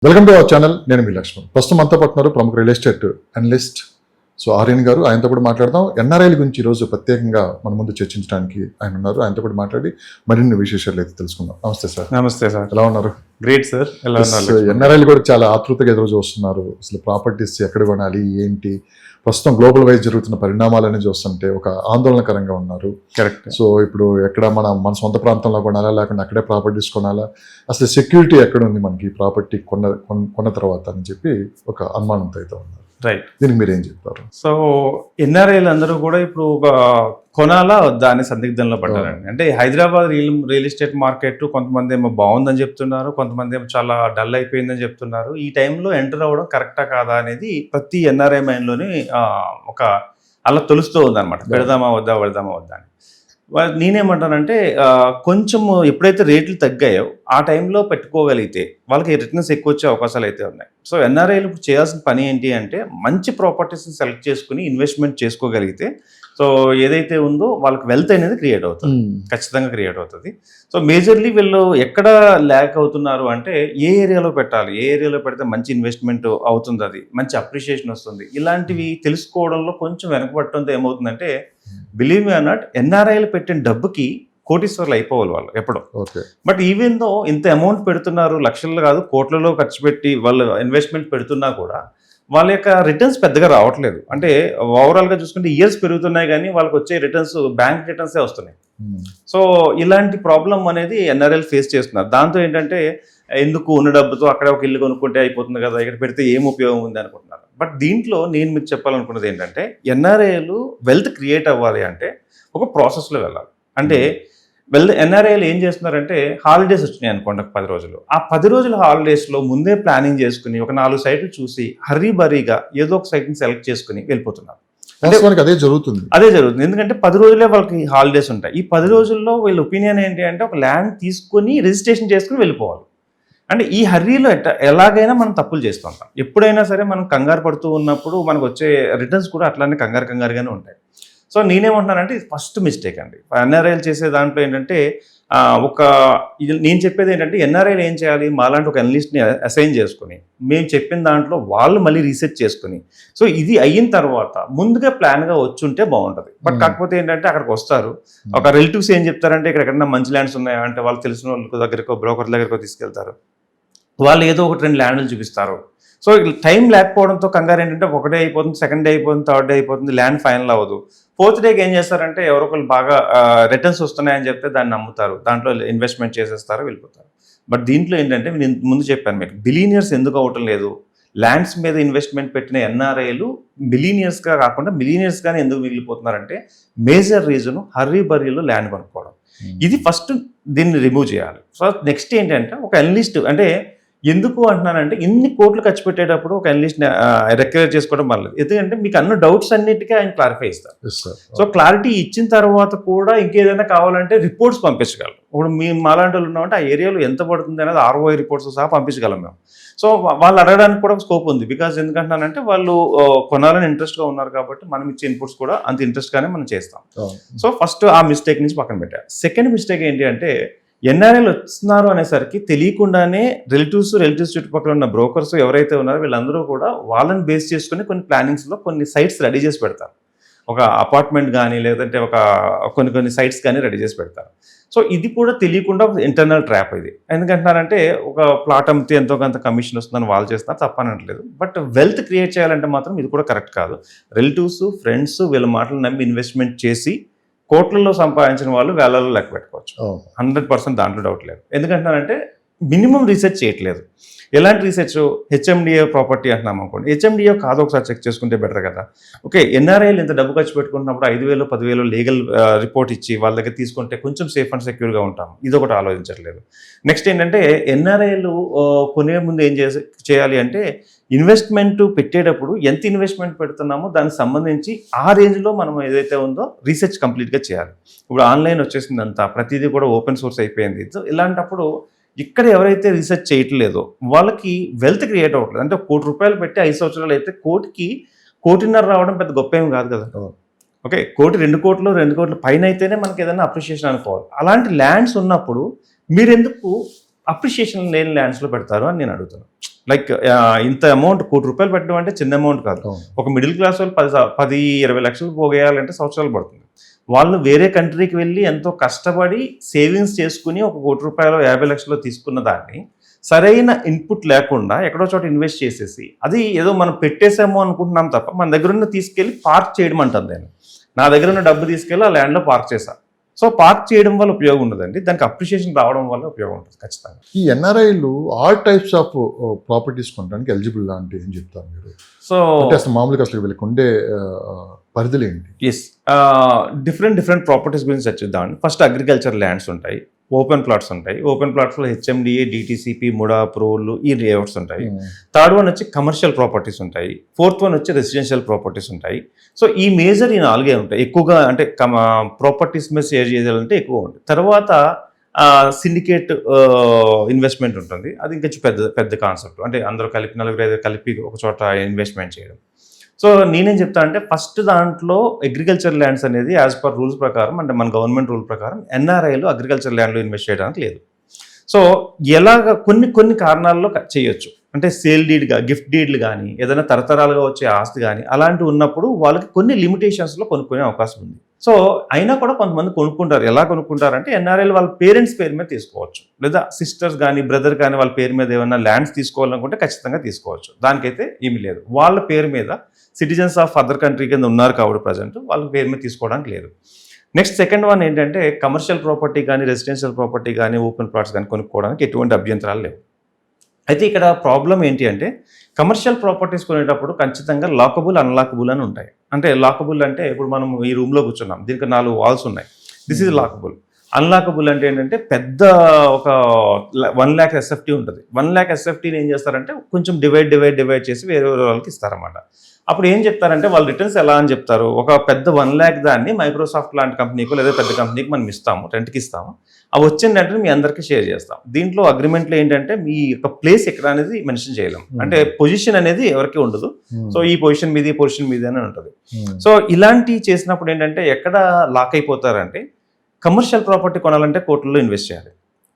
Welcome to our channel. నేను మీ లక్ష్మణ్. ప్రస్తుతం అంతా పడుతున్నారు ప్రముఖ రియల్ ఎస్టేట్ అనలిస్ట్ ఆర్యన్ గారు. ఆయనతో కూడా మాట్లాడదాం. ఎన్ఆర్ఐల గురించి ఈరోజు ప్రత్యేకంగా మన ముందు చర్చించడానికి ఆయన ఉన్నారు. ఆయనతో కూడా మాట్లాడి మరిన్ని విశేషాలు అయితే తెలుసుకుందాం. నమస్తే సార్. నమస్తే సార్. ఎలా ఉన్నారు? Great sir. ఎలా ఉన్నారు? ఎన్ఆర్ఐలు కూడా చాలా ఆతృతగా ఎదురు చూస్తున్నారు. అసలు ప్రాపర్టీస్ ఎక్కడ కొనాలి, ఏంటి, ప్రస్తుతం గ్లోబల్ వైజ్ జరుగుతున్న పరిణామాలని చూస్తుంటే ఒక ఆందోళనకరంగా ఉన్నారు. కరెక్ట్. సో ఇప్పుడు ఎక్కడ మన సొంత ప్రాంతంలో కొనాలా, లేకుండా అక్కడే ప్రాపర్టీస్ కొనాలా, అసలు సెక్యూరిటీ ఎక్కడ ఉంది మనకి ప్రాపర్టీ కొన్న తర్వాత అని చెప్పి ఒక అనుమానంతో అయితే ఉన్నారు. రైట్. దీనికి మీరు ఏం చెప్తారు? సో ఎన్ఆర్ఐలు అందరూ కూడా ఇప్పుడు ఒక కొనాలా వద్దా అనే సందిగ్ధంలో పడ్డారండి. అంటే హైదరాబాద్ రియల్ ఎస్టేట్ మార్కెట్ కొంతమంది ఏమో బాగుందని చెప్తున్నారు, కొంతమంది ఏమో చాలా డల్ అయిపోయిందని చెప్తున్నారు. ఈ టైంలో ఎంటర్ అవ్వడం కరెక్టా కాదా అనేది ప్రతి ఎన్ఆర్ఐ మైండ్లోని ఒక అలా తెలుస్తూ ఉందన్నమాట. పెడదామా వద్దా అని. నేనేమంటానంటే కొంచెం ఎప్పుడైతే రేట్లు తగ్గాయో ఆ టైంలో పెట్టుకోగలిగితే వాళ్ళకి రిటర్న్స్ ఎక్కువ వచ్చే అవకాశాలు అయితే ఉన్నాయి. సో ఎన్ఆర్ఐలు ఇప్పుడు చేయాల్సిన పని ఏంటి అంటే మంచి ప్రాపర్టీస్ని సెలెక్ట్ చేసుకుని ఇన్వెస్ట్మెంట్ చేసుకోగలిగితే సో ఏదైతే ఉందో వాళ్ళకి వెల్త్ అనేది క్రియేట్ అవుతుంది, ఖచ్చితంగా క్రియేట్ అవుతుంది. సో మేజర్లీ వీళ్ళు ఎక్కడ ల్యాక్ అవుతున్నారు అంటే ఏ ఏరియాలో పెట్టాలి, ఏ ఏరియాలో పెడితే మంచి ఇన్వెస్ట్మెంట్ అవుతుంది, అది మంచి అప్రిషియేషన్ వస్తుంది, ఇలాంటివి తెలుసుకోవడంలో కొంచెం వెనకబట్టడంతో ఏమవుతుందంటే బిలీవ్ మీ ఆర్ నాట్ ఎన్ఆర్ఐలు పెట్టిన డబ్బుకి కోటీశ్వర్లు అయిపోవాలి వాళ్ళు ఎప్పుడో. బట్ ఈవెన్ దో ఇంత అమౌంట్ పెడుతున్నారు, లక్షలు కాదు కోట్లలో ఖర్చు పెట్టి వాళ్ళు ఇన్వెస్ట్మెంట్ పెడుతున్నా కూడా వాళ్ళ యొక్క రిటర్న్స్ పెద్దగా రావట్లేదు. అంటే ఓవరాల్గా చూసుకుంటే ఇయర్స్ పెరుగుతున్నాయి కానీ వాళ్ళకి వచ్చే రిటర్న్స్ బ్యాంక్ రిటర్న్సే వస్తున్నాయి. సో ఇలాంటి ప్రాబ్లం అనేది ఎన్ఆర్ఐలు ఫేస్ చేస్తున్నారు. దాంతో ఏంటంటే ఎందుకు ఉన్న డబ్బుతో అక్కడ ఒక ఇల్లు కొనుక్కుంటే అయిపోతుంది కదా, ఇక్కడ పెడితే ఏం ఉపయోగం ఉంది అనుకుంటున్నారు. బట్ దీంట్లో నేను మీకు చెప్పాలనుకున్నది ఏంటంటే ఎన్ఆర్ఐలు వెల్త్ క్రియేట్ అవ్వాలి అంటే ఒక ప్రాసెస్లో వెళ్ళాలి. అంటే ఎన్ఆర్ఐలు ఏం చేస్తున్నారంటే హాలిడేస్ వచ్చినాయి అనుకోండి 10 రోజులు, ఆ 10 రోజుల హాలిడేస్లో ముందే ప్లానింగ్ చేసుకుని ఒక 4 సైట్లు చూసి హర్రీబరీగా ఏదో ఒక సైట్ని సెలెక్ట్ చేసుకుని వెళ్ళిపోతున్నారు. అదే జరుగుతుంది. ఎందుకంటే 10 రోజులే వాళ్ళకి హాలిడేస్ ఉంటాయి. ఈ 10 రోజుల్లో వీళ్ళ ఒపీనియన్ ఏంటి అంటే ఒక ల్యాండ్ తీసుకొని రిజిస్ట్రేషన్ చేసుకుని వెళ్ళిపోవాలి. అంటే ఈ హర్రీలో ఎలాగైనా మనం తప్పులు చేస్తుంటాం. ఎప్పుడైనా సరే మనం కంగారు పడుతూ ఉన్నప్పుడు మనకు వచ్చే రిటర్న్స్ కూడా అట్లానే కంగారుగానే ఉంటాయి. సో నేనేమంటున్నానంటే ఇది ఫస్ట్ మిస్టేక్ అండి. ఎన్ఆర్ఐలు చేసే దాంట్లో ఏంటంటే నేను చెప్పేది ఏంటంటే ఎన్ఆర్ఐలు ఏం చేయాలి, మాలాంటి ఒక అనలిస్ట్ని అసైన్ చేసుకుని మేము చెప్పిన దాంట్లో వాళ్ళు మళ్ళీ రీసెర్చ్ చేసుకుని సో ఇది అయిన తర్వాత ముందుగా ప్లాన్గా వచ్చుంటే బాగుంటుంది. బట్ కాకపోతే ఏంటంటే అక్కడికి వస్తారు, ఒక రిలేటివ్స్ ఏం చెప్తారంటే ఇక్కడ ఎక్కడన్నా మంచి ల్యాండ్స్ ఉన్నాయా అంటే వాళ్ళు తెలిసిన వాళ్ళ దగ్గరకో బ్రోకర్ దగ్గరకో తీసుకెళ్తారు. వాళ్ళు ఏదో ఒకటి 2 ల్యాండ్లు చూపిస్తారు. సో టైం లేకపోవడంతో కంగారు ఏంటంటే 1 డే అయిపోతుంది, 2nd డే అయిపోతుంది, 3rd డే అయిపోతుంది, ల్యాండ్ ఫైనల్ అవ్వదు. 4th డేకి ఏం చేస్తారంటే ఎవరొకరు బాగా రిటర్న్స్ వస్తున్నాయని చెప్తే దాన్ని నమ్ముతారు, దాంట్లో ఇన్వెస్ట్మెంట్ చేసేస్తారు, వెళ్ళిపోతారు. బట్ దీంట్లో ఏంటంటే నేను ముందు చెప్పాను మీకు బిలీనియర్స్ ఎందుకు అవ్వటం లేదు, ల్యాండ్స్ మీద ఇన్వెస్ట్మెంట్ పెట్టిన ఎన్ఆర్ఐలు బిలీనియర్స్గా కాకుండా మిలీనియర్స్గానే ఎందుకు మిగిలిపోతున్నారంటే మేజర్ రీజను హర్రీబరీలో ల్యాండ్ కొనుక్కోవడం. ఇది ఫస్ట్ దీన్ని రిమూవ్ చేయాలి. సో నెక్స్ట్ ఏంటంటే ఒక అనలిస్ట్ అంటే ఎందుకు అంటున్నానంటే ఇన్ని కోట్లు ఖర్చు పెట్టేటప్పుడు ఒక అనలిస్ట్ని రిక్వైర్ చేసుకోవడం వల్ల, ఎందుకంటే మీకు అన్న డౌట్స్ అన్నిటికీ ఆయన క్లారిఫై ఇస్తారు. సో క్లారిటీ ఇచ్చిన తర్వాత కూడా ఇంకేదైనా కావాలంటే రిపోర్ట్స్ పంపించగలరు. ఇప్పుడు మేము మాలాంటి వాళ్ళు ఉన్నామంటే ఆ ఏరియాలో ఎంత పడుతుంది అనేది ROI రిపోర్ట్స్ సహా పంపించగలం మేము. సో వాళ్ళు అడగడానికి కూడా స్కోప్ ఉంది. బికాజ్ ఎందుకంటున్నానంటే వాళ్ళు కొనాలని ఇంట్రెస్ట్గా ఉన్నారు కాబట్టి మనం ఇచ్చే ఇన్పుట్స్ కూడా అంత ఇంట్రెస్ట్గానే మనం చేస్తాం. సో ఫస్ట్ ఆ మిస్టేక్ నుంచి పక్కన పెట్టారు. సెకండ్ మిస్టేక్ ఏంటి అంటే ఎన్ఆర్ఐలు వస్తున్నారు అనేసరికి తెలియకుండానే రిలేటివ్స్ చుట్టుపక్కల ఉన్న బ్రోకర్స్ ఎవరైతే ఉన్నారో వీళ్ళందరూ కూడా వాళ్ళని బేస్ చేసుకుని కొన్ని ప్లానింగ్స్లో కొన్ని సైట్స్ రెడీ చేసి పెడతారు. ఒక అపార్ట్మెంట్ కానీ లేదంటే ఒక కొన్ని సైట్స్ కానీ రెడీ చేసి పెడతారు. సో ఇది కూడా తెలియకుండా ఇంటర్నల్ ట్రాప్ ఇది. ఎందుకంటున్నారంటే ఒక ప్లాట్ అమ్మితే ఎంతో కొంత కమిషన్ వస్తుందని వాళ్ళు చేస్తున్నారు, తప్పనట్లేదు. బట్ వెల్త్ క్రియేట్ చేయాలంటే మాత్రం ఇది కూడా కరెక్ట్ కాదు. రిలేటివ్స్ ఫ్రెండ్స్ వీళ్ళ మాటలు నమ్మి ఇన్వెస్ట్మెంట్ చేసి కోట్లలో సంపాదించిన వాళ్ళు వేలలో లెక్క పెట్టుకోవచ్చు. 100% దాంట్లో డౌట్ లేదు. ఎందుకంటున్నారంటే మినిమం రీసెర్చ్ చేయట్లేదు. ఎలాంటి రీసెర్చ్? HMDA ప్రాపర్టీ అంటున్నాం అనుకోండి, HMDA కాదు ఒకసారి చెక్ చేసుకుంటే బెటర్ కదా. ఓకే, ఎన్ఆర్ఐలు ఇంత డబ్బు ఖర్చు పెట్టుకుంటున్నప్పుడు 5,000 10,000 లీగల్ రిపోర్ట్ ఇచ్చి వాళ్ళ దగ్గర తీసుకుంటే కొంచెం సేఫ్ అండ్ సెక్యూర్గా ఉంటాం. ఇది ఒకటి ఆలోచించట్లేదు. నెక్స్ట్ ఏంటంటే ఎన్ఆర్ఐలు కొనే ముందు ఏం చేయాలి అంటే ఇన్వెస్ట్మెంట్ పెట్టేటప్పుడు ఎంత ఇన్వెస్ట్మెంట్ పెడుతున్నామో దానికి సంబంధించి ఆ రేంజ్లో మనం ఏదైతే ఉందో రీసెర్చ్ కంప్లీట్గా చేయాలి. ఇప్పుడు ఆన్లైన్ వచ్చేసింది, అంతా ప్రతిదీ కూడా ఓపెన్ సోర్స్ అయిపోయింది. సో ఇలాంటప్పుడు ఇక్కడ ఎవరైతే రీసెర్చ్ చేయట్లేదో వాళ్ళకి వెల్త్ క్రియేట్ అవ్వట్లేదు. అంటే ₹1,00,00,000 పెట్టి 5 సంవత్సరాలు అయితే కోటికి 1,50,00,000 రావడం పెద్ద గొప్ప ఏం కాదు కదా. ఓకే, 1,00,00,000 2 కోట్ల పైన అయితేనే మనకి ఏదైనా అప్రిషియేషన్ అనుకోవాలి. అలాంటి ల్యాండ్స్ ఉన్నప్పుడు మీరెందుకు అప్రిషియేషన్ లేని ల్యాండ్స్లో పెడతారు అని నేను అడుగుతున్నాను. లైక్ ఇంత అమౌంట్ ₹1,00,00,000 పెట్టడం అంటే చిన్న అమౌంట్ కాదు. అవును. ఒక మిడిల్ క్లాస్ వాళ్ళు 10-20 లక్షలు పోగేయాలంటే సంవత్సరాలు పడుతుంది. వాళ్ళు వేరే కంట్రీకి వెళ్ళి ఎంతో కష్టపడి సేవింగ్స్ చేసుకుని ఒక ₹1,00,00,000 50 లక్షలు తీసుకున్న దాన్ని సరైన ఇన్పుట్ లేకుండా ఎక్కడో చోట ఇన్వెస్ట్ చేసేసి అది ఏదో మనం పెట్టేసాము అనుకుంటున్నాం తప్ప మన దగ్గర ఉన్న తీసుకెళ్ళి పార్క్ చేయడం అంటాను నేను. నా దగ్గర ఉన్న డబ్బు తీసుకెళ్ళి ఆ ల్యాండ్లో పార్క్ చేశా. సో పార్క్ చేయడం వల్ల ఉపయోగం ఉండదండి, దానికి అప్రిషియేషన్ రావడం వల్ల ఉపయోగం ఉంటుంది ఖచ్చితంగా. ఈ ఎన్ఆర్ఐలు ఆల్ టైప్స్ ఆఫ్ ప్రాపర్టీస్ కొనడానికి ఎలిజిబుల్ అంటే ఏం చెప్తారు మీరు? సో అంటే అసలు మామూలుగా అసలు వీళ్ళకి ఉండే పరిధులు ఏంటి? ఎస్, డిఫరెంట్ ప్రాపర్టీస్ గురించి చర్చిద్దామండి. ఫస్ట్ అగ్రికల్చర్ ల్యాండ్స్ ఉంటాయి, ఓపెన్ ప్లాట్స్ ఉంటాయి. ఓపెన్ ప్లాట్స్లో హెచ్ఎండిఏ, డిటిసిపి, ముడా అప్రూవల్ ఈ లేఅవుట్స్ ఉంటాయి. థర్డ్ వన్ వచ్చి కమర్షియల్ ప్రాపర్టీస్ ఉంటాయి. ఫోర్త్ వన్ వచ్చి రెసిడెన్షియల్ ప్రాపర్టీస్ ఉంటాయి. సో ఈ మేజర్ ఈ 4 ఉంటాయి ఎక్కువగా. అంటే ప్రాపర్టీస్ మీద షేర్ చేయాలంటే ఎక్కువ ఉంటుంది. తర్వాత సిండికేట్ ఇన్వెస్ట్మెంట్ ఉంటుంది. అది ఇంకా పెద్ద కాన్సెప్ట్. అంటే అందరూ కలిపి 4-5 కలిపి ఒక చోట ఇన్వెస్ట్మెంట్ చేయడం. సో నేనేం చెప్తా అంటే ఫస్ట్ దాంట్లో అగ్రికల్చర్ ల్యాండ్స్ అనేది యాజ్ పర్ రూల్స్ ప్రకారం, అంటే మన గవర్నమెంట్ రూల్ ప్రకారం ఎన్ఆర్ఐలు అగ్రికల్చర్ ల్యాండ్లో ఇన్వెస్ట్ చేయడానికి లేదు. సో ఎలాగ కొన్ని కారణాల్లో చేయొచ్చు. అంటే సేల్ డీడ్గా, గిఫ్ట్ డీడ్లు కానీ, ఏదైనా తరతరాలుగా వచ్చే ఆస్తి కానీ అలాంటివి ఉన్నప్పుడు వాళ్ళకి కొన్ని లిమిటేషన్స్లో కొనుక్కునే అవకాశం ఉంది. సో అయినా కూడా కొంతమంది కొనుక్కుంటారు. ఎలా కొనుక్కుంటారంటే ఎన్ఆర్ఐలు వాళ్ళ పేరెంట్స్ పేరు మీద తీసుకోవచ్చు, లేదా సిస్టర్స్ కానీ బ్రదర్ కానీ వాళ్ళ పేరు మీద ఏమైనా ల్యాండ్స్ తీసుకోవాలనుకుంటే ఖచ్చితంగా తీసుకోవచ్చు. దానికైతే ఏమీ లేదు. వాళ్ళ పేరు మీద సిటిజన్స్ ఆఫ్ అదర్ కంట్రీ కింద ఉన్నారు కాబట్టి ప్రజెంట్ వాళ్ళ పేరు మీద తీసుకోవడానికి లేదు. నెక్స్ట్ సెకండ్ వన్ ఏంటంటే కమర్షియల్ ప్రాపర్టీ కానీ, రెసిడెన్షియల్ ప్రాపర్టీ కానీ, ఓపెన్ ప్లాట్స్ కానీ కొనుక్కోవడానికి ఎటువంటి అభ్యంతరాలు లేవు. అయితే ఇక్కడ ప్రాబ్లం ఏంటి అంటే కమర్షియల్ ప్రాపర్టీస్ కొనేటప్పుడు ఖచ్చితంగా లాకబుల్, అన్లాకబుల్ అని ఉంటాయి. అంటే లాకబుల్ అంటే ఇప్పుడు మనం ఈ రూమ్లో కూర్చున్నాం, దీనికి 4 వాల్స్ ఉన్నాయి, దిస్ ఈజ్ లాకబుల్. అన్లాకబుల్ అంటే ఏంటంటే పెద్ద ఒక 1 lakh SFT ఉంటుంది. 1 lakh SFTని ఏం చేస్తారంటే కొంచెం డివైడ్ చేసి వేరే వాళ్ళకి ఇస్తారన్నమాట. అప్పుడు ఏం చెప్తారంటే వాళ్ళు రిటర్న్స్ ఎలా అని చెప్తారు, ఒక పెద్ద 1 lakh దాన్ని మైక్రోసాఫ్ట్ లాంటి కంపెనీకో లేదా పెద్ద కంపెనీకి మనం ఇస్తాము, రెంట్కి ఇస్తాము. అవి వచ్చిన వెంటనే మీ అందరికీ షేర్ చేస్తాం. దీంట్లో అగ్రిమెంట్లో ఏంటంటే మీ యొక్క ప్లేస్ ఎక్కడ అనేది మెన్షన్ చేయలేం. అంటే పొజిషన్ అనేది ఎవరికి ఉండదు. సో ఈ పొజిషన్ మీది, ఈ పొజిషన్ మీది అని ఉంటుంది. సో ఇలాంటివి చేసినప్పుడు ఏంటంటే ఎక్కడ లాక్ అయిపోతారంటే కమర్షియల్ ప్రాపర్టీ కొనాలంటే కోట్లలో ఇన్వెస్ట్ చేయాలి.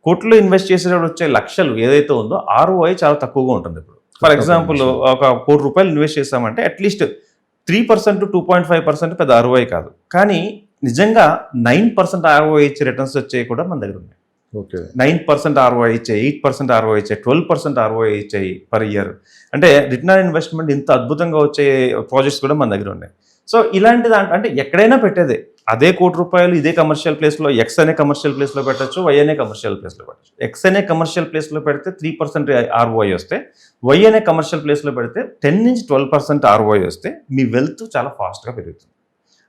కోట్లలో ఇన్వెస్ట్ చేసేటప్పుడు వచ్చే లక్షలు ఏదైతే ఉందో ROI చాలా తక్కువగా ఉంటుంది. ఇప్పుడు ఫర్ ఎగ్జాంపుల్ ఒక ₹1,00,00,000 ఇన్వెస్ట్ చేసామంటే అట్లీస్ట్ 3% 2.5% పెద్ద ROI కాదు, కానీ నిజంగా 9% ROI ఇచ్చే రిటర్న్స్ వచ్చేవి కూడా మన దగ్గర ఉన్నాయి. 9% ROI ఇచ్చాయి, 8% ROI ఇచ్చాయి, 12% ROI ఇచ్చాయి పర్ ఇయర్. అంటే రిటర్న్ ఆన్ ఇన్వెస్ట్మెంట్ ఇంత అద్భుతంగా వచ్చే ప్రాజెక్ట్స్ కూడా మన దగ్గర ఉన్నాయి. సో ఇలాంటి దాంట్లో అంటే ఎక్కడైనా పెట్టేదే అదే ₹1,00,00,000 ఇదే కమర్షియల్ ప్లేస్లో X అనే కమర్షియల్ ప్లేస్లో పెట్టచ్చు, Y అనే కమర్షియల్ ప్లేస్లో పెట్టచ్చు. X అనే కమర్షియల్ ప్లేస్లో పెడితే 3% ROI వస్తే, Y అనే కమర్షియల్ ప్లేస్లో పెడితే 10-12% ROI వస్తే మీ వెల్త్ చాలా ఫాస్ట్గా పెరుగుతుంది.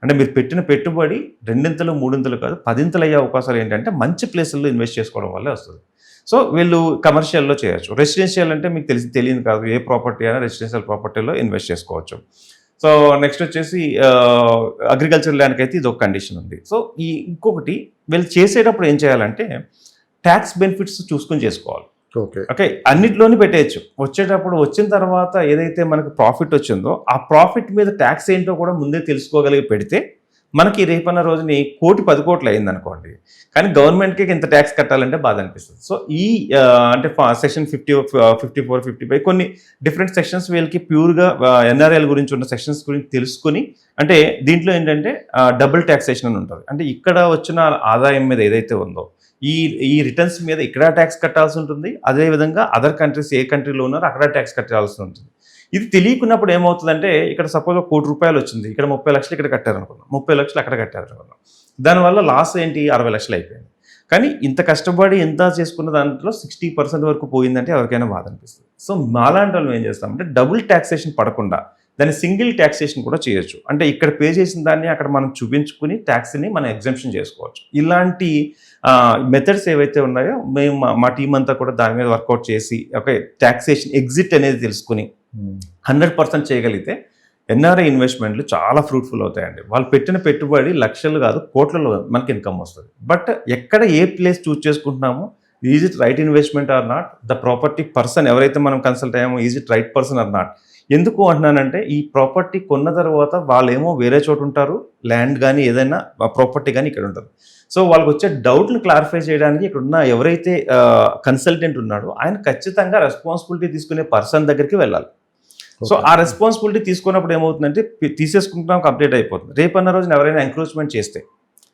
అంటే మీరు పెట్టిన పెట్టుబడి 2 3 కాదు 10 అయ్యే అవకాశాలు ఏంటంటే మంచి ప్లేసుల్లో ఇన్వెస్ట్ చేసుకోవడం వల్లే వస్తుంది. సో వీళ్ళు కమర్షియల్లో చేయొచ్చు. రెసిడెన్షియల్ అంటే మీకు తెలియదు కాదు, ఏ ప్రాపర్టీ అయినా రెసిడెన్షియల్ ప్రాపర్టీలో ఇన్వెస్ట్ చేసుకోవచ్చు. సో నెక్స్ట్ వచ్చేసి అగ్రికల్చర్ ల్యాండ్కి అయితే ఇది ఒక కండిషన్ ఉంది. సో ఇంకొకటి వీళ్ళు చేసేటప్పుడు ఏం చేయాలంటే ట్యాక్స్ బెనిఫిట్స్ చూసుకొని చేసుకోవాలి. ఓకే, అన్నిట్లోనే పెట్టేయచ్చు. వచ్చేటప్పుడు వచ్చిన తర్వాత ఏదైతే మనకు ప్రాఫిట్ వచ్చిందో ఆ ప్రాఫిట్ మీద ట్యాక్స్ ఏంటో కూడా ముందే తెలుసుకోగలిగి పెడితే మనకి రేపన్న రోజుని 10 కోట్లు అయింది అనుకోండి, కానీ గవర్నమెంట్కి ఇంత ట్యాక్స్ కట్టాలంటే బాధ అనిపిస్తుంది. సో ఈ అంటే సెక్షన్ 54, 55 కొన్ని డిఫరెంట్ సెక్షన్స్ వీళ్ళకి ప్యూర్గా ఎన్ఆర్ఐల గురించి ఉన్న సెక్షన్స్ గురించి తెలుసుకుని, అంటే దీంట్లో ఏంటంటే డబుల్ ట్యాక్సేషన్ అని ఉంటుంది. అంటే ఇక్కడ వచ్చిన ఆదాయం మీద ఏదైతే ఉందో ఈ రిటర్న్స్ మీద ఇక్కడ ట్యాక్స్ కట్టాల్సి ఉంటుంది, అదేవిధంగా అదర్ కంట్రీస్ ఏ కంట్రీలో ఉన్నారో అక్కడ ట్యాక్స్ కట్టాల్సి ఉంటుంది. ఇది తెలియకున్నప్పుడు ఏమవుతుందంటే ఇక్కడ సపోజ్ ₹1,00,00,000 వచ్చింది, ఇక్కడ 30 లక్షలు ఇక్కడ కట్టారనుకున్నాం, 30 లక్షలు అక్కడ కట్టారనుకున్నాం. దానివల్ల లాస్ ఏంటి 60 లక్షలు అయిపోయింది. కానీ ఇంత కష్టపడి ఎంత చేసుకున్న దాంట్లో 60% వరకు పోయిందంటే ఎవరికైనా బాధ అనిపిస్తుంది. సో మాలాంటి వాళ్ళు ఏం చేస్తామంటే డబుల్ ట్యాక్సేషన్ పడకుండా దాన్ని సింగిల్ ట్యాక్సేషన్ కూడా చేయొచ్చు. అంటే ఇక్కడ పే చేసిన దాన్ని అక్కడ మనం చూపించుకుని ట్యాక్స్ని మనం ఎగ్జంప్షన్ చేసుకోవచ్చు. ఇలాంటి మెథడ్స్ ఏవైతే ఉన్నాయో మేము మా టీం అంతా కూడా దాని మీద వర్కౌట్ చేసి ఓకే ట్యాక్సేషన్ ఎగ్జిట్ అనేది తెలుసుకుని 100% చేయగలిగితే ఎన్ఆర్ఐ ఇన్వెస్ట్మెంట్లు చాలా ఫ్రూట్ఫుల్ అవుతాయండి. వాళ్ళు పెట్టిన పెట్టుబడి లక్షలు కాదు కోట్లలో మనకి ఇన్కమ్ వస్తుంది. బట్ ఎక్కడ ఏ ప్లేస్ చూస్ చేసుకుంటున్నామో, is it right investment or not, the property person ఎవరైతే మనం కన్సల్ట్ అయ్యామో is it right person or not. ఎందుకు అంటున్నానంటే ఈ ప్రాపర్టీ కొన్న తర్వాత వాళ్ళేమో వేరే చోటు ఉంటారు, ల్యాండ్ కానీ ఏదైనా ప్రాపర్టీ కానీ ఇక్కడ ఉంటుంది. సో వాళ్ళకి వచ్చే డౌట్ని క్లారిఫై చేయడానికి ఇక్కడ ఉన్న ఎవరైతే కన్సల్టెంట్ ఉన్నాడో ఆయన ఖచ్చితంగా రెస్పాన్సిబిలిటీ తీసుకునే పర్సన్ దగ్గరికి వెళ్ళాలి. సో ఆ రెస్పాన్సిబిలిటీ తీసుకున్నప్పుడు ఏమవుతుందంటే తీసేసుకుంటాం, కంప్లీట్ అయిపోతుంది. రేపన్న రోజున ఎవరైనా ఎంక్రోచ్మెంట్ చేస్తే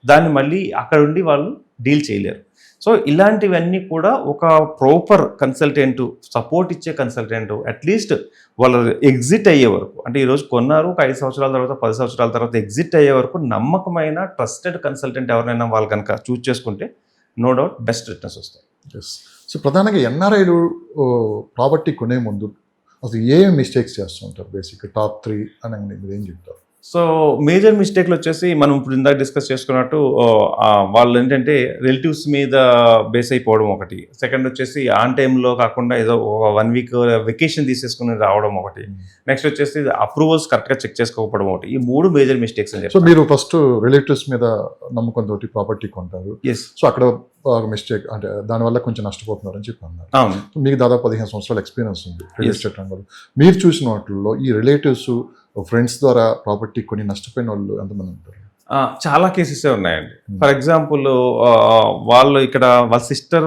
దాన్ని మళ్ళీ అక్కడ ఉండి వాళ్ళు డీల్ చేయలేరు. సో ఇలాంటివన్నీ కూడా ఒక ప్రాపర్ కన్సల్టెంట్, సపోర్ట్ ఇచ్చే కన్సల్టెంట్ అట్లీస్ట్ వాళ్ళు ఎగ్జిట్ అయ్యే వరకు, అంటే ఈరోజు కొన్నారు ఒక 5 సంవత్సరాల తర్వాత 10 సంవత్సరాల తర్వాత ఎగ్జిట్ అయ్యే వరకు నమ్మకమైన ట్రస్టెడ్ కన్సల్టెంట్ ఎవరైనా వాళ్ళు కనుక చూస్ చేసుకుంటే నో డౌట్ బెస్ట్ రిటర్న్స్ వస్తాయి. సో ప్రధానంగా ఎన్ఆర్ఐలు ప్రాపర్టీ కొనే ముందు అసలు ఏం మిస్టేక్స్ చేస్తుంటారు? బేసిక్ టాప్ 3 అని మీరు ఏం చెప్తారు? సో మేజర్ మిస్టేక్లు వచ్చేసి మనం ఇప్పుడు ఇందాక డిస్కస్ చేసుకున్నట్టు వాళ్ళు ఏంటంటే రిలేటివ్స్ మీద బేస్ అయిపోవడం ఒకటి, సెకండ్ వచ్చేసి ఆన్ టైంలో కాకుండా ఏదో ఒక 1 వీక్ వెకేషన్ తీసేసుకుని రావడం ఒకటి, నెక్స్ట్ వచ్చేసి అప్రూవల్స్ కరెక్ట్గా చెక్ చేసుకోకపోవడం ఒకటి. ఈ 3 మేజర్ మిస్టేక్స్ అని చెప్పి. సో మీరు ఫస్ట్ రిలేటివ్స్ మీద నమ్మకంతో ప్రాపర్టీ కొంటారు. సో అక్కడ మిస్టేక్ అంటే దానివల్ల కొంచెం నష్టపోతున్నారని చెప్పి అన్నారు. అవును, మీకు దాదాపు 15 సంవత్సరాల ఎక్స్పీరియన్స్ ఉంది రియల్ ఎస్టేట్ రంగంలో. మీరు చూసిన వాటిల్లో ఈ రిలేటివ్స్ ఫ్రెండ్స్ ద్వారా ప్రాపర్టీ కొని నష్టపోయిన వాళ్ళు ఎంతమంది ఉంటారు? చాలా కేసెసే ఉన్నాయండి. ఫర్ ఎగ్జాంపుల్ వాళ్ళు ఇక్కడ వాళ్ళ సిస్టర్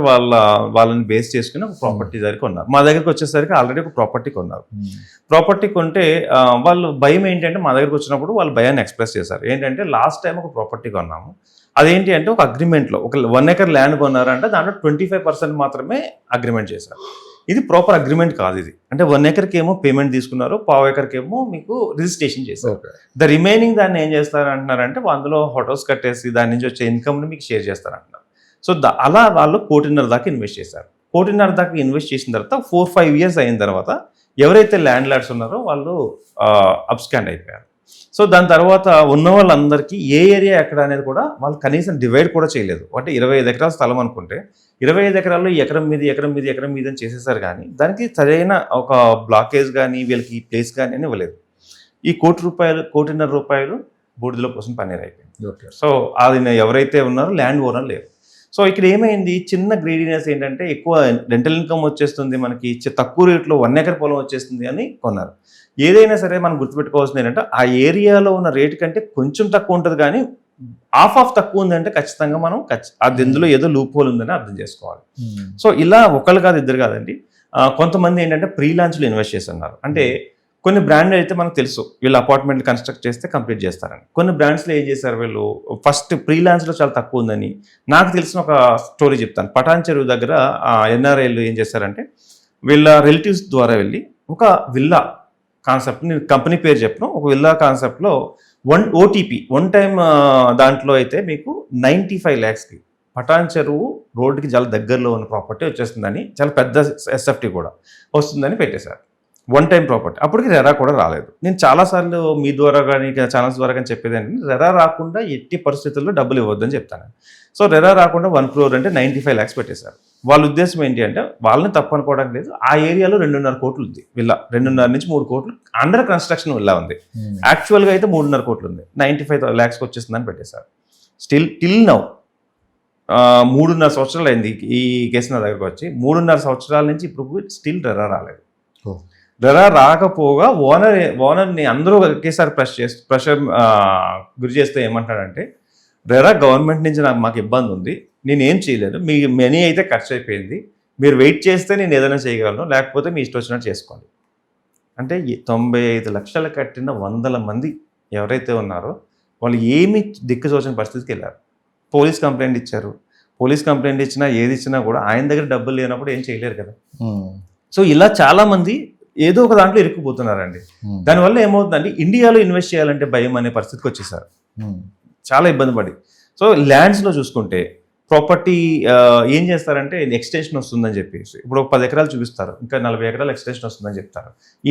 వాళ్ళని బేస్ చేసుకుని ఒక ప్రాపర్టీ దగ్గరికి కొన్నారు. మా దగ్గరికి వచ్చేసరికి ఆల్రెడీ ఒక ప్రాపర్టీ కొన్నారు. ప్రాపర్టీ కొంటే వాళ్ళు భయం ఏంటంటే మా దగ్గరికి వచ్చినప్పుడు వాళ్ళు భయాన్ని ఎక్స్ప్రెస్ చేశారు. ఏంటంటే లాస్ట్ టైం ఒక ప్రాపర్టీ కొన్నాము, అదేంటి అంటే ఒక అగ్రిమెంట్లో ఒక 1 ఎకర్ ల్యాండ్ కొన్నారంటే దాంట్లో 25% మాత్రమే అగ్రిమెంట్ చేశారు. ఇది ప్రాపర్ అగ్రిమెంట్ కాదు ఇది. అంటే 1 ఎకర్కి ఏమో పేమెంట్ తీసుకున్నారు, 1/2 ఎకర్కి ఏమో మీకు రిజిస్ట్రేషన్ చేశారు. ద రిమైనింగ్ దాన్ని ఏం చేస్తారంటున్నారంటే అందులో హోటల్స్ కట్టేసి దాని నుంచి వచ్చే ఇన్కమ్ని మీకు షేర్ చేస్తారంటున్నారు. సో అలా వాళ్ళు 1.5 కోటి దాకా ఇన్వెస్ట్ చేశారు. 1.5 కోటి దాకా ఇన్వెస్ట్ చేసిన తర్వాత 4-5 years అయిన తర్వాత ఎవరైతే ల్యాండ్ లార్డ్స్ ఉన్నారో వాళ్ళు అప్స్కాండ్ అయిపోయారు. సో దాని తర్వాత ఉన్న వాళ్ళందరికీ ఏ ఏరియా ఎక్కడ అనేది కూడా వాళ్ళు కనీసం డివైడ్ కూడా చేయలేదు. అంటే 25 ఎకరాల స్థలం అనుకుంటే 25 ఎకరాల్లో ఎకరం మీద అని చేసేసారు, కానీ దానికి సరైన ఒక బ్లాకేజ్ కానీ వీళ్ళకి ప్లేస్ కానీ అని ఇవ్వలేదు. ఈ 1.5 కోటి బూడిదలో కోసం పన్నీర్ అయిపోయింది. సో అది ఎవరైతే ఉన్నారో ల్యాండ్ ఓనర్ లేరు. సో ఇక్కడ ఏమైంది, చిన్న గ్రీడీనెస్ ఏంటంటే ఎక్కువ రెంటల్ ఇన్కమ్ వచ్చేస్తుంది మనకి, తక్కువ రేట్లో 1 ఎకర్ పొలం వచ్చేస్తుంది అని కొన్నారు. ఏదైనా సరే మనం గుర్తుపెట్టుకోవాల్సింది ఏంటంటే ఆ ఏరియాలో ఉన్న రేటు కంటే కొంచెం తక్కువ ఉంటుంది, కానీ ఆఫ్ తక్కువ ఉందంటే ఖచ్చితంగా మనం అది ఇందులో ఏదో లూప్ హోల్ ఉందని అర్థం చేసుకోవాలి. సో ఇలా ఒకళ్ళు కాదు, ఇద్దరు కాదండి. కొంతమంది ఏంటంటే ప్రీ లాంచ్లో ఇన్వెస్ట్ చేస్తున్నారు. అంటే కొన్ని బ్రాండ్ అయితే మనకు తెలుసు వీళ్ళు అపార్ట్మెంట్లు కన్స్ట్రక్ట్ చేస్తే కంప్లీట్ చేస్తారని. కొన్ని బ్రాండ్స్లో ఏం చేశారు వీళ్ళు, ఫస్ట్ ప్రీ లాంచ్లో చాలా తక్కువ ఉందని. నాకు తెలిసిన ఒక స్టోరీ చెప్తాను. పటాన్ చెరువు దగ్గర ఎన్ఆర్ఐలు ఏం చేశారంటే వీళ్ళ రిలేటివ్స్ ద్వారా వెళ్ళి ఒక విల్లా కాన్సెప్ట్, నేను కంపెనీ పేరు చెప్పను, ఒక విల్లా కాన్సెప్ట్లో OTP 1 టైం దాంట్లో అయితే మీకు 95 lakhsకి పటాన్ చెరువు రోడ్డుకి చాలా దగ్గరలో ఉన్న ప్రాపర్టీ వచ్చేస్తుందని, చాలా పెద్ద SFT కూడా వస్తుందని పెట్టేశారు. 1 టైం ప్రాపర్టీ. అప్పటికి రెరా కూడా రాలేదు. నేను చాలాసార్లు మీ ద్వారా కానీ ఛానల్స్ ద్వారా కానీ చెప్పేది ఏంటంటే రెరా రాకుండా ఎట్టి పరిస్థితుల్లో డబ్బులు ఇవ్వద్దని చెప్తాను. సో రెరా రాకుండా 1 crore అంటే 95 lakhs పెట్టేశారు. వాళ్ళ ఉద్దేశం ఏంటి అంటే వాళ్ళని తప్పు అనుకోవడానికి లేదు, ఆ ఏరియాలో 2.5 కోట్లు ఉంది విల్లా, 2.5 నుంచి 3 కోట్లు అండర్ కన్స్ట్రక్షన్ విల్లా ఉంది. యాక్చువల్గా అయితే 3.5 కోట్లు ఉంది, 95 lakhsకి వచ్చేస్తుందని పెట్టేశారు. టిల్ నౌ 3.5 సంవత్సరాలు అయింది ఈ కేసు నా దగ్గరకు వచ్చి. 3.5 సంవత్సరాల నుంచి ఇప్పుడు స్టిల్ రెరా రాలేదు. రెరా రాకపోగా ఓనర్ని అందరూ ఒకేసారి ప్రెషర్ గురి చేస్తే ఏమంటాడంటే, రెరా గవర్నమెంట్ నుంచి మాకు ఇబ్బంది ఉంది, నేనేం చేయలేదు, మీ మనీ అయితే ఖర్చు అయిపోయింది, మీరు వెయిట్ చేస్తే నేను ఏదైనా చేయగలను, లేకపోతే మీ ఇష్టం వచ్చినట్టు చేసుకోండి. అంటే 95 లక్షలు కట్టిన 100 మంది ఎవరైతే ఉన్నారో వాళ్ళు ఏమి దిక్కుచోచని పరిస్థితికి వెళ్ళారు. పోలీస్ కంప్లైంట్ ఇచ్చారు. పోలీస్ కంప్లైంట్ ఇచ్చినా ఏది ఇచ్చినా కూడా ఆయన దగ్గర డబ్బులు లేనప్పుడు ఏం చేయలేరు కదా. సో ఇలా చాలామంది ఏదో ఒక దాంట్లో ఇరుక్కుపోతున్నారండి. దానివల్ల ఏమవుతుందంటే ఇండియాలో ఇన్వెస్ట్ చేయాలంటే భయం అనే పరిస్థితికి వచ్చేసారు, చాలా ఇబ్బంది పడి. సో ల్యాండ్స్లో చూసుకుంటే ప్రాపర్టీ ఏం చేస్తారంటే ఎక్స్టెన్షన్ వస్తుందని చెప్పేసి ఇప్పుడు 10 ఎకరాలు చూపిస్తారు, ఇంకా 40 ఎకరాలు ఎక్స్టెన్షన్ వస్తుందని చెప్తారు. ఈ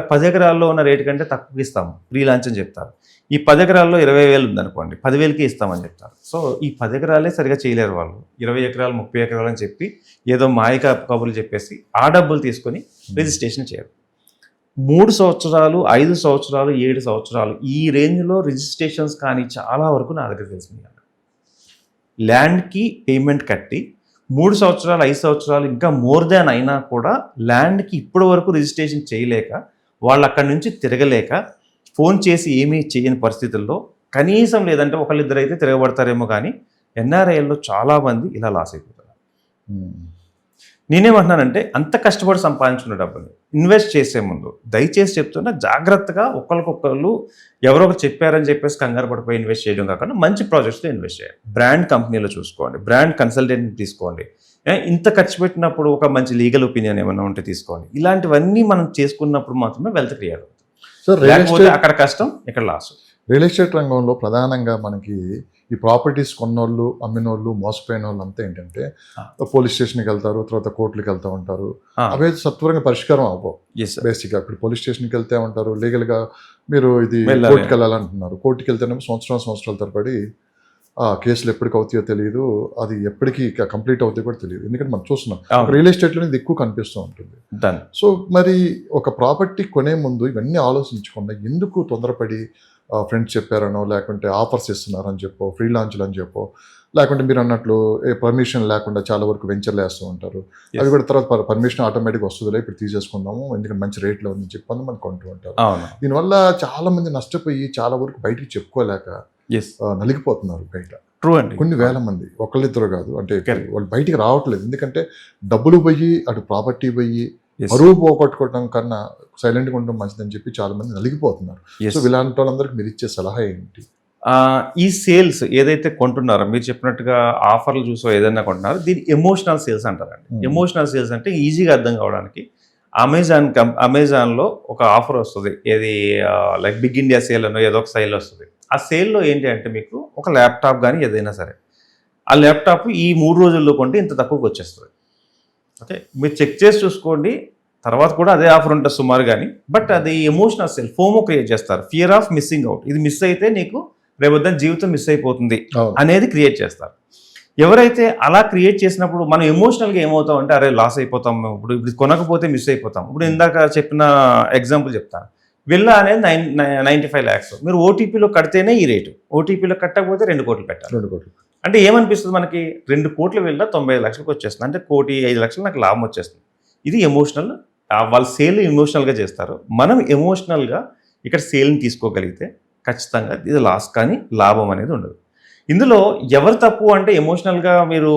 10 ఎకరాల్లో ఉన్న రేటు కంటే తక్కువ ఇస్తాము ప్రీ లాంచ్ అని చెప్తారు. ఈ 10 ఎకరాల్లో 20,000 ఉందనుకోండి, 10,000కి ఇస్తామని చెప్తారు. సో ఈ 10 ఎకరాలే సరిగా చేయలేరు వాళ్ళు, 20 ఎకరాలు 30 ఎకరాలు అని చెప్పి ఏదో మాయక కబుర్లు చెప్పేసి ఆ డబ్బులు తీసుకొని రిజిస్ట్రేషన్ చేయరు. 3 సంవత్సరాలు 5 సంవత్సరాలు 7 సంవత్సరాలు ఈ రేంజ్లో రిజిస్ట్రేషన్స్ కానీ చాలా వరకు నా దగ్గర తెలిసింది. ల్యాండ్కి పేమెంట్ కట్టి 3 సంవత్సరాలు 5 సంవత్సరాలు ఇంకా మోర్ దాన్ అయినా కూడా ల్యాండ్కి ఇప్పటి వరకు రిజిస్ట్రేషన్ చేయలేక, వాళ్ళు అక్కడి నుంచి తిరగలేక, ఫోన్ చేసి ఏమీ చేయని పరిస్థితుల్లో, కనీసం లేదంటే ఒకళ్ళిద్దరు అయితే తిరగబడతారేమో కానీ ఎన్ఆర్ఐల్లో చాలా మంది ఇలా లాస్ అయిపోతారు. ఉమ్. నేనేమంటున్నానంటే అంత కష్టపడి సంపాదించుకున్న డబ్బుని ఇన్వెస్ట్ చేసే ముందు దయచేసి చెప్తున్నా జాగ్రత్తగా ఒకరికొకరు ఎవరో ఒకరు చెప్పారని చెప్పేసి కంగారు పడిపోయి ఇన్వెస్ట్ చేయడం కాకుండా మంచి ప్రాజెక్ట్స్లో ఇన్వెస్ట్ చేయాలి. బ్రాండ్ కంపెనీలో చూసుకోండి, బ్రాండ్ కన్సల్టెంట్ తీసుకోండి. ఇంత ఖర్చు పెట్టినప్పుడు ఒక మంచి లీగల్ ఒపీనియన్ ఏమైనా ఉంటే తీసుకోండి. ఇలాంటివన్నీ మనం చేసుకున్నప్పుడు మాత్రమే వెల్త్ క్రియేట్ అవుతుంది. సార్ రియల్ లేకపోతే ఎస్టేట్ అక్కడ కష్టం, ఇక్కడ లాస్. రియల్ ఎస్టేట్ రంగంలో ప్రధానంగా మనకి ఈ ప్రాపర్టీస్ కొన్నోళ్ళు అమ్మినోళ్ళు మోసపోయిన వాళ్ళు అంతా ఏంటంటే పోలీస్ స్టేషన్కి వెళ్తారు, తర్వాత కోర్టులకు వెళ్తూ ఉంటారు. అవే సత్వరంగా పరిష్కారం అవ్వవు. ఎస్ బేసిక్గా ఇప్పుడు పోలీస్ స్టేషన్కి వెళ్తే ఉంటారు, లీగల్గా మీరు ఇది వెళ్ళాలి. కోర్టుకి వెళ్ళాలంటున్నారు. కోర్టుకి వెళ్తేనేమో సంవత్సరాల తరబడి ఆ కేసులు ఎప్పటికి అవుతాయో తెలియదు, అది ఎప్పటికీ కంప్లీట్ అవుతాయో కూడా తెలియదు. ఎందుకంటే మనం చూస్తున్నాం రియల్ ఎస్టేట్లో ఇది ఎక్కువ కనిపిస్తూ ఉంటుంది. డన్. సో మరి ఒక ప్రాపర్టీ కొనే ముందు ఇవన్నీ ఆలోచించకుండా ఎందుకు తొందరపడి ఫ్రెండ్స్ చెప్పారనో, లేకుంటే ఆఫర్స్ ఇస్తున్నారని చెప్పో, ఫ్రీ లాంచ్లు అని చెప్పో, లేకుంటే మీరు అన్నట్లు పర్మిషన్ లేకుండా చాలా వరకు వెంచర్లు వేస్తూ ఉంటారు. అవి కూడా తర్వాత పర్మిషన్ ఆటోమేటిక్గా వస్తుందిలే, ఇప్పుడు తీసేసుకుందాము ఎందుకంటే మంచి రేట్లో ఉందని చెప్పి మనం కొంటూ ఉంటారు. అవును. దీనివల్ల చాలా మంది నష్టపోయి చాలా వరకు బయటికి చెప్పుకోలేక ఎస్ నలిగిపోతున్నారు బయట. ట్రూ అండి. కొన్ని వేల మంది, ఒకళ్ళిద్దరు కాదు. అంటే Correct. వాళ్ళు బయటికి రావట్లేదు, ఎందుకంటే డబ్బులు పోయి అటు ప్రాపర్టీ పోయి Yes. బరువు పోగొట్టుకోవడం కన్నా సైలెంట్గా ఉండడం మంచిదని చెప్పి చాలా మంది నలిగిపోతున్నారు. Yes. సో ఇలాంటి వాళ్ళందరికీ మీరు ఇచ్చే సలహా ఏంటి? ఈ సేల్స్ ఏదైతే కొంటున్నారో మీరు చెప్పినట్టుగా ఆఫర్లు చూసో ఏదైనా కొంటున్నారో దీన్ని ఎమోషనల్ సేల్స్ అంటారండి. ఎమోషనల్ సేల్స్ అంటే ఈజీగా అర్థం కావడానికి అమెజాన్లో ఒక ఆఫర్ వస్తుంది, ఏది లైక్ బిగ్ ఇండియా సేల్ అనో ఏదో ఒక సేల్ వస్తుంది. ఆ సేల్లో ఏంటి అంటే మీకు ఒక ల్యాప్టాప్ కానీ ఏదైనా సరే ఆ ల్యాప్టాప్ ఈ 3 రోజుల్లో కొంటే ఇంత తక్కువకి వచ్చేస్తుంది. ఓకే, మీరు చెక్ చేసి చూసుకోండి, తర్వాత కూడా అదే ఆఫర్ ఉంటుంది సుమారు కానీ. బట్ అది ఎమోషనల్ సేల్, ఫోమో క్రియేట్ చేస్తారు, ఫియర్ ఆఫ్ మిస్సింగ్ అవుట్. ఇది మిస్ అయితే నీకు రేపొద్దున జీవితం మిస్ అయిపోతుంది అనేది క్రియేట్ చేస్తారు. ఎవరైతే అలా క్రియేట్ చేసినప్పుడు మనం ఎమోషనల్గా ఏమవుతాం అంటే అరే లాస్ అయిపోతాం, ఇప్పుడు కొనకపోతే మిస్ అయిపోతాం. ఇప్పుడు ఇందాక చెప్పిన ఎగ్జాంపుల్ చెప్తాను, విల్లా అనేది 95 lakhs, మీరు ఓటీపీలో కడితేనే ఈ రేటు, ఓటీపీలో కట్టకపోతే 2 కోట్లు పెట్టాలి. 2 కోట్లు. అంటే ఏమనిపిస్తుంది మనకి, 2 కోట్ల విల్లా 95 లక్షలకు వచ్చేస్తుంది, అంటే 1,05,00,000 నాకు లాభం వచ్చేస్తుంది. ఇది ఎమోషనల్, వాళ్ళ సేల్ ఎమోషనల్గా చేస్తారు. మనం ఎమోషనల్గా ఇక్కడ సేల్ని తీసుకోగలిగితే ఖచ్చితంగా ఇది లాస్ కానీ లాభం అనేది ఉండదు. ఇందులో ఎవరు తప్పు అంటే ఎమోషనల్గా మీరు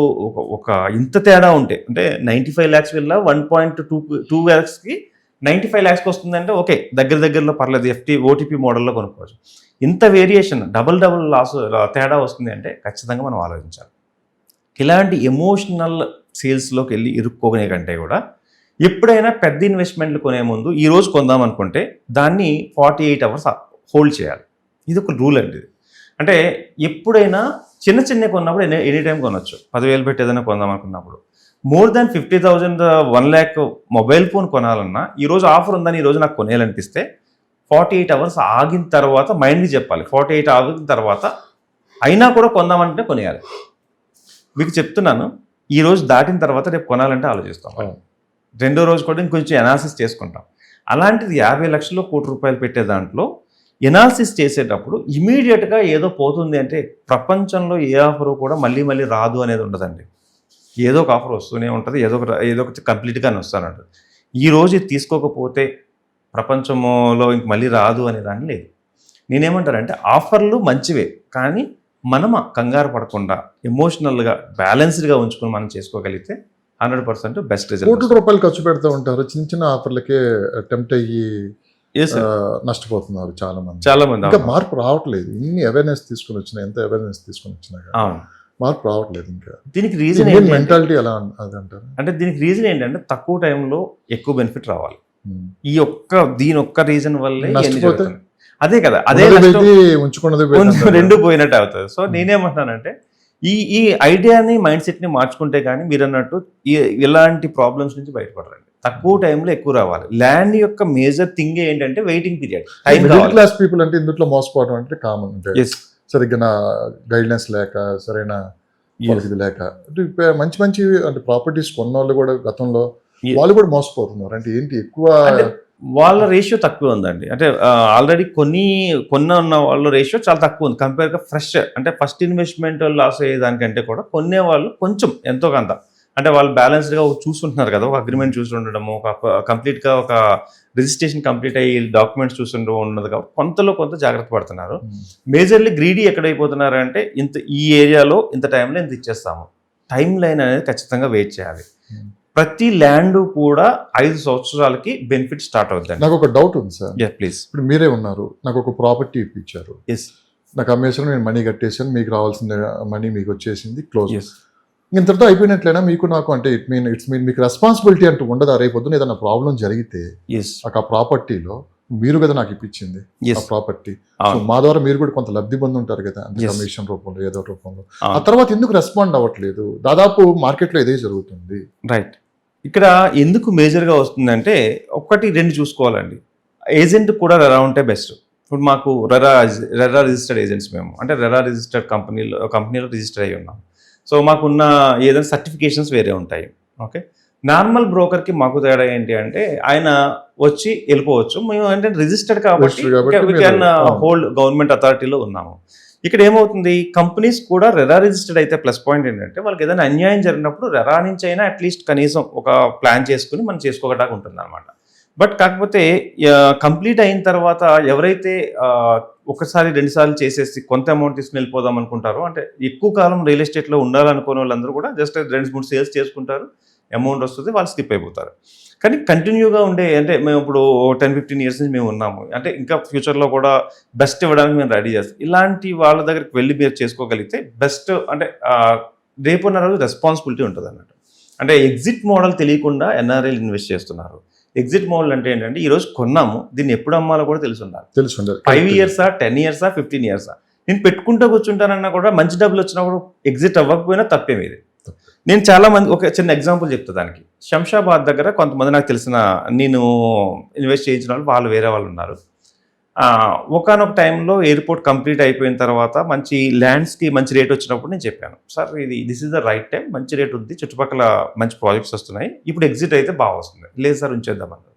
ఒక ఇంత తేడా ఉంటే, అంటే 95 lakhs విల్లా 1.2 lakhsకి 95 lakhsకి వస్తుందంటే ఓకే, దగ్గరలో పర్లేదు, ఓటీపీ మోడల్లో కొనుక్కోవచ్చు. ఇంత వేరియేషన్ డబుల్ లాస్ తేడా వస్తుంది అంటే ఖచ్చితంగా మనం ఆలోచించాలి. ఇలాంటి ఎమోషనల్ సేల్స్లోకి వెళ్ళి ఇరుక్కోనే కంటే కూడా ఎప్పుడైనా పెద్ద ఇన్వెస్ట్మెంట్లు కొనే ముందు ఈరోజు కొందాం అనుకుంటే దాన్ని 48 hours హోల్డ్ చేయాలి. ఇది ఒక రూల్ అండి. అంటే ఎప్పుడైనా చిన్న కొన్నప్పుడు ఎనీ టైం కొనొచ్చు. 10,000 పెట్టి ఏదైనా కొందాం అనుకున్నప్పుడు, more than 50,000 1 lakh mobile phone కొనాలన్నా ఈరోజు ఆఫర్ ఉందని ఈరోజు నాకు కొనేయాలనిపిస్తే 48 hours ఆగిన తర్వాత మైండ్కి చెప్పాలి. 48 ఆగిన తర్వాత అయినా కూడా కొందామంటే కొనేయాలి. మీకు చెప్తున్నాను, ఈ రోజు దాటిన తర్వాత రేపు కొనాలంటే ఆలోచిస్తాం. రెండో రోజు కూడా ఇంకొంచెం ఎనాలిసిస్ చేసుకుంటాం. అలాంటిది 50 లక్షలు, 1 కోటి రూపాయలు పెట్టే దాంట్లో ఎనాలిసిస్ చేసేటప్పుడు ఇమీడియట్గా ఏదో పోతుంది అంటే ప్రపంచంలో ఏ ఆఫరు కూడా మళ్ళీ రాదు అనేది ఉండదండి. ఏదో ఒక ఆఫర్ వస్తూనే ఉంటుంది, ఏదో ఒక కంప్లీట్గానే వస్తానంటుంది. ఈరోజు ఇది తీసుకోకపోతే ప్రపంచంలో ఇంక మళ్ళీ రాదు అనే దాన్ని లేదు. నేనేమంటానంటే ఆఫర్లు మంచివే, కానీ మనం కంగారు పడకుండా ఎమోషనల్గా బ్యాలెన్స్డ్గా ఉంచుకొని మనం చేసుకోగలిగితే 100% బెస్ట్ రిజల్ట్. 1 కోటి రూపాయలు ఖర్చు పెడతా ఉంటారు, చిన్న ఆఫర్లకే అటెంప్ట్ అయ్యి నష్టపోతున్నారు చాలా మంది. ఇంకా మార్పు రావట్లేదు. ఇన్ని అవేర్నెస్ తీసుకుని వచ్చినా, ఎంత అవేర్నెస్ తీసుకుని వచ్చినా మార్పు రావట్లేదు. ఇంకా దీనికి రీజన్ మెంటాలిటీ ఎలా అది అంటారు అంటే, దీనికి రీజన్ ఏంటంటే తక్కువ టైంలో ఎక్కువ బెనిఫిట్ రావాలి. దీని ఒక్క రీజన్ వల్లే అదే కదా, అదే ఉంచుకున్నది 2 పోయినట్టు అవుతుంది. సో నేనేమంటున్నానంటే ఈ ఐడియాని మైండ్ సెట్ని మార్చుకుంటే కానీ మీరు అన్నట్టు ఇలాంటి ప్రాబ్లమ్స్ నుంచి బయటపడరండి. తక్కువ టైంలో ఎక్కువ రావాలి. ల్యాండ్ యొక్క మేజర్ థింగ్ ఏంటంటే waiting period. Middle class people అంటే ఇందులో మోసపోవడం అంటే కామన్. అంటే సరిగ్గా గైడ్లైన్స్ లేక, సరైన ఇది లేక, మంచి అంటే ప్రాపర్టీస్ కొన్న వాళ్ళు కూడా గతంలో వాళ్ళు కూడా మోసపోతున్నారు. అంటే ఏంటి, ఎక్కువ వాళ్ళ రేషియో తక్కువ ఉందండి. అంటే ఆల్రెడీ ఉన్న వాళ్ళ రేషియో చాలా తక్కువ ఉంది కంపేర్గా ఫ్రెష్. అంటే ఫస్ట్ ఇన్వెస్ట్మెంట్ లాస్ అయ్యేదానికంటే కూడా కొనే వాళ్ళు కొంచెం ఎంతో కొంత, అంటే వాళ్ళు బ్యాలెన్స్డ్గా చూస్తుంటున్నారు కదా, ఒక అగ్రిమెంట్ చూస్తుండడము, ఒక కంప్లీట్గా ఒక రిజిస్ట్రేషన్ కంప్లీట్ అయ్యి డాక్యుమెంట్స్ చూస్తుంటూ ఉన్నది కాబట్టి కొంతలో కొంత జాగ్రత్త పడుతున్నారు. మేజర్లీ గ్రీడీ ఎక్కడైపోతున్నారు అంటే ఈ ఏరియాలో ఇంత టైంలో ఇంత ఇచ్చేస్తాము, టైం లైన్ అనేది ఖచ్చితంగా వెయిట్ చేయాలి. ప్రతి ల్యాండ్ కూడా 5 సంవత్సరాలకి బెనిఫిట్ స్టార్ట్ అవుతుంది. నాకు ఒక డౌట్ ఉంది సార్. ప్లీజ్. ఇప్పుడు మీరే ఉన్నారు, నాకు ఒక ప్రాపర్టీ ఇప్పించారు, ఎస్, నాకు అమ్మేసాను, నేను మనీ కట్టేసాను, మీకు రావాల్సిన మనీ మీకు వచ్చేసింది, క్లోజ్. ఎస్. ఇంతటితో అయిపోయినట్లయినా మీకు నాకు అంటే ఇట్స్ మీన్ మీకు రెస్పాన్సిబిలిటీ అంటూ ఉండదు. రేపొద్దున ఏదైనా ప్రాబ్లం జరిగితే ఎస్, ఆ ప్రాపర్టీలో మీరు కదా నాకు ఇప్పించింది Yes. ఆ ప్రాపర్టీ, అవును. మా ద్వారా మీరు కూడా కొంత లబ్ధి పొంది ఉంటారు కదా, అంటే Yes. కమిషన్ రూపంలో ఏదో రూపంలో. ఆ అవును. తర్వాత ఎందుకు రెస్పాండ్ అవ్వట్లేదు? దాదాపు మార్కెట్లో ఇదే జరుగుతుంది. రైట్. ఇక్కడ ఎందుకు మేజర్గా వస్తుందంటే 1-2 చూసుకోవాలండి. ఏజెంట్ కూడా రెరా ఉంటే బెస్ట్. ఇప్పుడు మాకు రెరా రిజిస్టర్డ్ ఏజెంట్స్ మేము, అంటే రెరా రిజిస్టర్డ్ కంపెనీలో రిజిస్టర్ అయ్యి ఉన్నాం. సో మాకున్న ఏదైనా సర్టిఫికేషన్స్ వేరే ఉంటాయి. ఓకే, నార్మల్ బ్రోకర్కి మాకు తేడా ఏంటి అంటే ఆయన వచ్చి వెళ్ళిపోవచ్చు, మేము అంటే రిజిస్టర్డ్ కాబట్టి Registered కాబట్టి we can మీరు- హోల్డ్ గవర్నమెంట్ అథారిటీలో ఉన్నాము. ఇక్కడ ఏమవుతుంది, కంపెనీస్ కూడా రెరా రిజిస్టర్డ్ అయితే ప్లస్ పాయింట్ ఏంటంటే వాళ్ళకి ఏదైనా అన్యాయం జరిగినప్పుడు రెరా నుంచి అయినా అట్లీస్ట్ కనీసం ఒక ప్లాన్ చేసుకుని మనం చేసుకోగడానికి ఉంటుంది అనమాట. బట్ కాకపోతే కంప్లీట్ అయిన తర్వాత ఎవరైతే ఒకసారి 2 సార్లు చేసేసి కొంత అమౌంట్ తీసుకుని వెళ్ళిపోదాం అనుకుంటారో, అంటే ఎక్కువ కాలం రియల్ ఎస్టేట్లో ఉండాలనుకునే వాళ్ళందరూ కూడా జస్ట్ 2-3 సేల్స్ చేసుకుంటారు, అమౌంట్ వస్తుంది, వాళ్ళు స్కిప్ అయిపోతారు. కానీ కంటిన్యూగా ఉండే, అంటే మేము ఇప్పుడు 10-15 ఇయర్స్ నుంచి మేము ఉన్నాము, అంటే ఇంకా ఫ్యూచర్లో కూడా బెస్ట్ ఇవ్వడానికి మేము రెడీ చేస్తాం. ఇలాంటి వాళ్ళ దగ్గరికి వెళ్ళి మీరు చేసుకోగలిగితే బెస్ట్, అంటే రేపున్న రోజు రెస్పాన్సిబిలిటీ ఉంటుంది అన్నట్టు. అంటే ఎగ్జిట్ మోడల్ తెలియకుండా ఎన్ఆర్ఐలు ఇన్వెస్ట్ చేస్తున్నారు. ఎగ్జిట్ మోడల్ అంటే ఏంటంటే ఈరోజు కొన్నాము, దీన్ని ఎప్పుడు అమ్మాలో కూడా తెలిసి ఉండాలి. 5 ఇయర్సా 10 ఇయర్సా 15 ఇయర్సా నేను పెట్టుకుంటూ కూర్చుంటానన్నా కూడా మంచి డబ్బులు వచ్చినప్పుడు ఎగ్జిట్ అవ్వకపోయినా తప్పేమీది. నేను చాలా మంది, ఒక చిన్న ఎగ్జాంపుల్ చెప్తా దానికి. శంషాబాద్ దగ్గర కొంతమంది నాకు తెలిసిన, నేను ఇన్వెస్ట్ చేయించిన వాళ్ళు వేరే వాళ్ళు ఉన్నారు. ఒకనొక టైంలో ఎయిర్పోర్ట్ కంప్లీట్ అయిపోయిన తర్వాత మంచి ల్యాండ్స్కి మంచి రేట్ వచ్చినప్పుడు నేను చెప్పాను, sir this is the right time, మంచి రేట్ ఉంది, చుట్టుపక్కల మంచి ప్రాజెక్ట్స్ వస్తున్నాయి, ఇప్పుడు ఎగ్జిట్ అయితే బాగా వస్తుంది, లేదు సార్ ఉంచేద్దామన్నారు.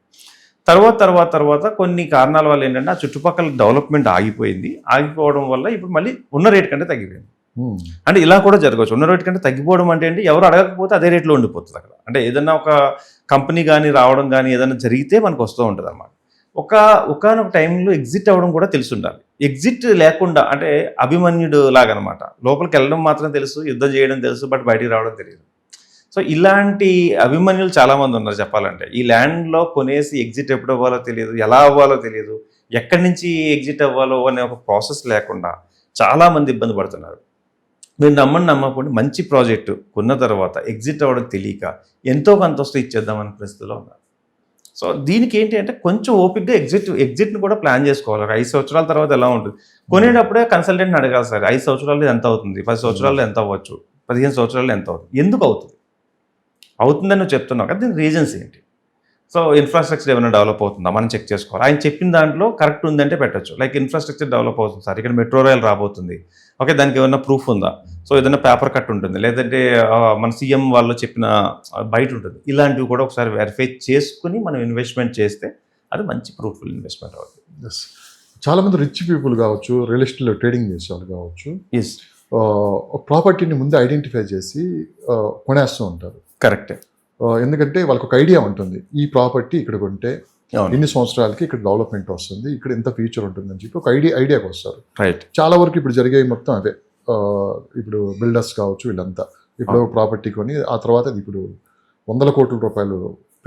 తర్వాత కొన్ని కారణాల వల్ల ఏంటంటే ఆ చుట్టుపక్కల డెవలప్మెంట్ ఆగిపోవడం వల్ల ఇప్పుడు మళ్ళీ ఉన్న రేట్ కంటే తగ్గిపోయింది. అంటే ఇలా కూడా జరగవచ్చు. ఉన్న రేట్ కంటే తగ్గిపోవడం అంటే ఏంటి, ఎవరు అడగకపోతే అదే రేట్లో ఉండిపోతుంది అక్కడ. అంటే ఏదన్నా ఒక కంపెనీ కానీ రావడం కానీ ఏదైనా జరిగితే మనకు వస్తూ ఉంటుంది అన్నమాట. ఒకనొక టైంలో ఎగ్జిట్ అవ్వడం కూడా తెలిసి ఉండాలి. ఎగ్జిట్ లేకుండా, అంటే అభిమన్యుడు లాగా అనమాట, లోపలికి వెళ్ళడం మాత్రం తెలుసు, యుద్ధం చేయడం తెలుసు, బట్ బయటికి రావడం తెలియదు. సో ఇలాంటి అభిమన్యులు చాలామంది ఉన్నారు చెప్పాలంటే. ఈ ల్యాండ్లో కొనేసి ఎగ్జిట్ ఎప్పుడు అవ్వాలో తెలియదు, ఎలా అవ్వాలో తెలియదు, ఎక్కడి నుంచి ఎగ్జిట్ అవ్వాలో అనే ఒక ప్రాసెస్ లేకుండా చాలామంది ఇబ్బంది పడుతున్నారు. మీరు నమ్మకపోండి, మంచి ప్రాజెక్టు కొన్న తర్వాత ఎగ్జిట్ అవ్వడం తెలియక ఎంతో కొంత వస్తే ఇచ్చేద్దామని పరిస్థితిలో ఉన్నారు. సో దీనికి ఏంటి అంటే కొంచెం ఓపిక్గా ఎగ్జిట్ని కూడా ప్లాన్ చేసుకోవాలి. 5 సంవత్సరాల తర్వాత ఎలా ఉంటుంది, కొనేటప్పుడే కన్సల్టెంట్ని అడగాలి, సార్ 5 సంవత్సరాలు ఎంత అవుతుంది, 10 సంవత్సరాల్లో ఎంత అవ్వచ్చు, 15 సంవత్సరాల్లో ఎంత అవుతుంది, ఎందుకు అవుతుందని నువ్వు చెప్తున్నావు కదా, దీని రీజన్స్ ఏంటి, సో ఇన్ఫ్రాస్ట్రక్చర్ ఏమైనా డెవలప్ అవుతుందా మనం చెక్ చేసుకోవాలి. ఆయన చెప్పిన దాంట్లో కరెక్ట్ ఉందంటే పెట్టచ్చు. లైక్ ఇన్ఫ్రాస్ట్రక్చర్ డెవలప్ అవుతుంది సార్, ఇక్కడ మెట్రో రైల్ రాబోతుంది, ఓకే దానికి ఏమైనా ప్రూఫ్ ఉందా, సో ఏదైనా పేపర్ కట్ ఉంటుంది, లేదంటే మన సీఎం వాళ్ళు చెప్పిన బయట ఉంటుంది, ఇలాంటివి కూడా ఒకసారి వెరిఫై చేసుకుని మనం ఇన్వెస్ట్మెంట్ చేస్తే అది మంచి ప్రూఫ్ఫుల్ ఇన్వెస్ట్మెంట్ అవుతుంది. చాలా మంది రిచ్ పీపుల్ కావచ్చు, రియల్ ఎస్టేట్లో ట్రేడింగ్ చేసే వాళ్ళు కావచ్చు, ఎస్, ప్రాపర్టీని ముందే ఐడెంటిఫై చేసి కొనేస్తూ ఉంటారు. కరెక్టే. ఎందుకంటే వాళ్ళకి ఒక ఐడియా ఉంటుంది, ఈ ప్రాపర్టీ ఇక్కడ కొంటే ఇన్ని సంవత్సరాలకి ఇక్కడ డెవలప్మెంట్ వస్తుంది, ఇక్కడ ఎంత ఫ్యూచర్ ఉంటుంది అని చెప్పి ఒక ఐడియాకి వస్తారు. రైట్. చాలా వరకు ఇప్పుడు జరిగే మొత్తం అవే. ఇప్పుడు బిల్డర్స్ కావచ్చు, వీళ్ళంతా ఇప్పుడు ప్రాపర్టీ కొని ఆ తర్వాత అది ఇప్పుడు 100 కోట్ల రూపాయలు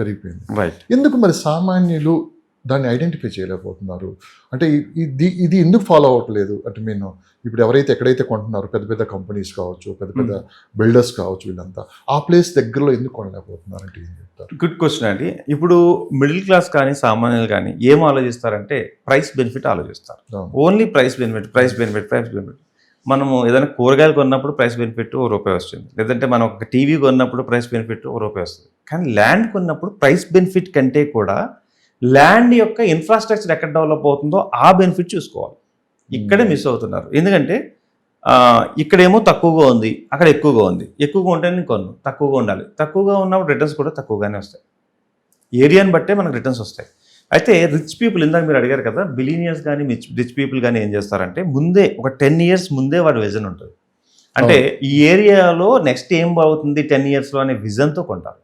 పెరిగిపోయింది. రైట్. ఎందుకు మరి సామాన్యులు దాన్ని ఐడెంటిఫై చేయలేకపోతున్నారు? అంటే ఇది ఎందుకు ఫాలో అవ్వట్లేదు? అంటే నేను ఇప్పుడు ఎవరైతే ఎక్కడైతే కొంటున్నారో పెద్ద పెద్ద కంపెనీస్ కావచ్చు, పెద్ద బిల్డర్స్ కావచ్చు, వీళ్ళంతా ఆ ప్లేస్ దగ్గరలో ఎందుకు కొనలేకపోతున్నారు అంటే ఏం చెప్తారు? గుడ్ క్వశ్చన్ అండి. ఇప్పుడు మిడిల్ క్లాస్ కానీ సామాన్యులు కానీ ఏం ఆలోచిస్తారంటే ప్రైస్ బెనిఫిట్ ఆలోచిస్తారు. Only price benefit. మనము ఏదైనా కూరగాయలు కొన్నప్పుడు ప్రైస్ బెనిఫిట్ ₹1 వస్తుంది, లేదంటే మనం ఒక టీవీ కొన్నప్పుడు ప్రైస్ బెనిఫిట్ ₹1 వస్తుంది. కానీ ల్యాండ్ కొన్నప్పుడు ప్రైస్ బెనిఫిట్ కంటే కూడా ల్యాండ్ యొక్క ఇన్ఫ్రాస్ట్రక్చర్ ఎక్కడ డెవలప్ అవుతుందో ఆ బెనిఫిట్ చూసుకోవాలి. ఇక్కడే మిస్ అవుతున్నారు. ఎందుకంటే ఇక్కడేమో తక్కువగా ఉంది, అక్కడ ఎక్కువగా ఉంది. ఎక్కువగా ఉంటే నేను కొన్ను, తక్కువగా ఉండాలి. తక్కువగా ఉన్నప్పుడు రిటర్న్స్ కూడా తక్కువగానే వస్తాయి. ఏరియాని బట్టే మనకు రిటర్న్స్ వస్తాయి. అయితే రిచ్ పీపుల్, ఇందాక మీరు అడిగారు కదా, బిలీనియర్స్ కానీ రిచ్ పీపుల్ కానీ ఏం చేస్తారంటే ముందే ఒక 10 ఇయర్స్ ముందే వాడి విజన్ ఉంటుంది. అంటే ఈ ఏరియాలో నెక్స్ట్ ఏం బాగుతుంది 10 yearsలో అనే విజన్తో కొంటారు.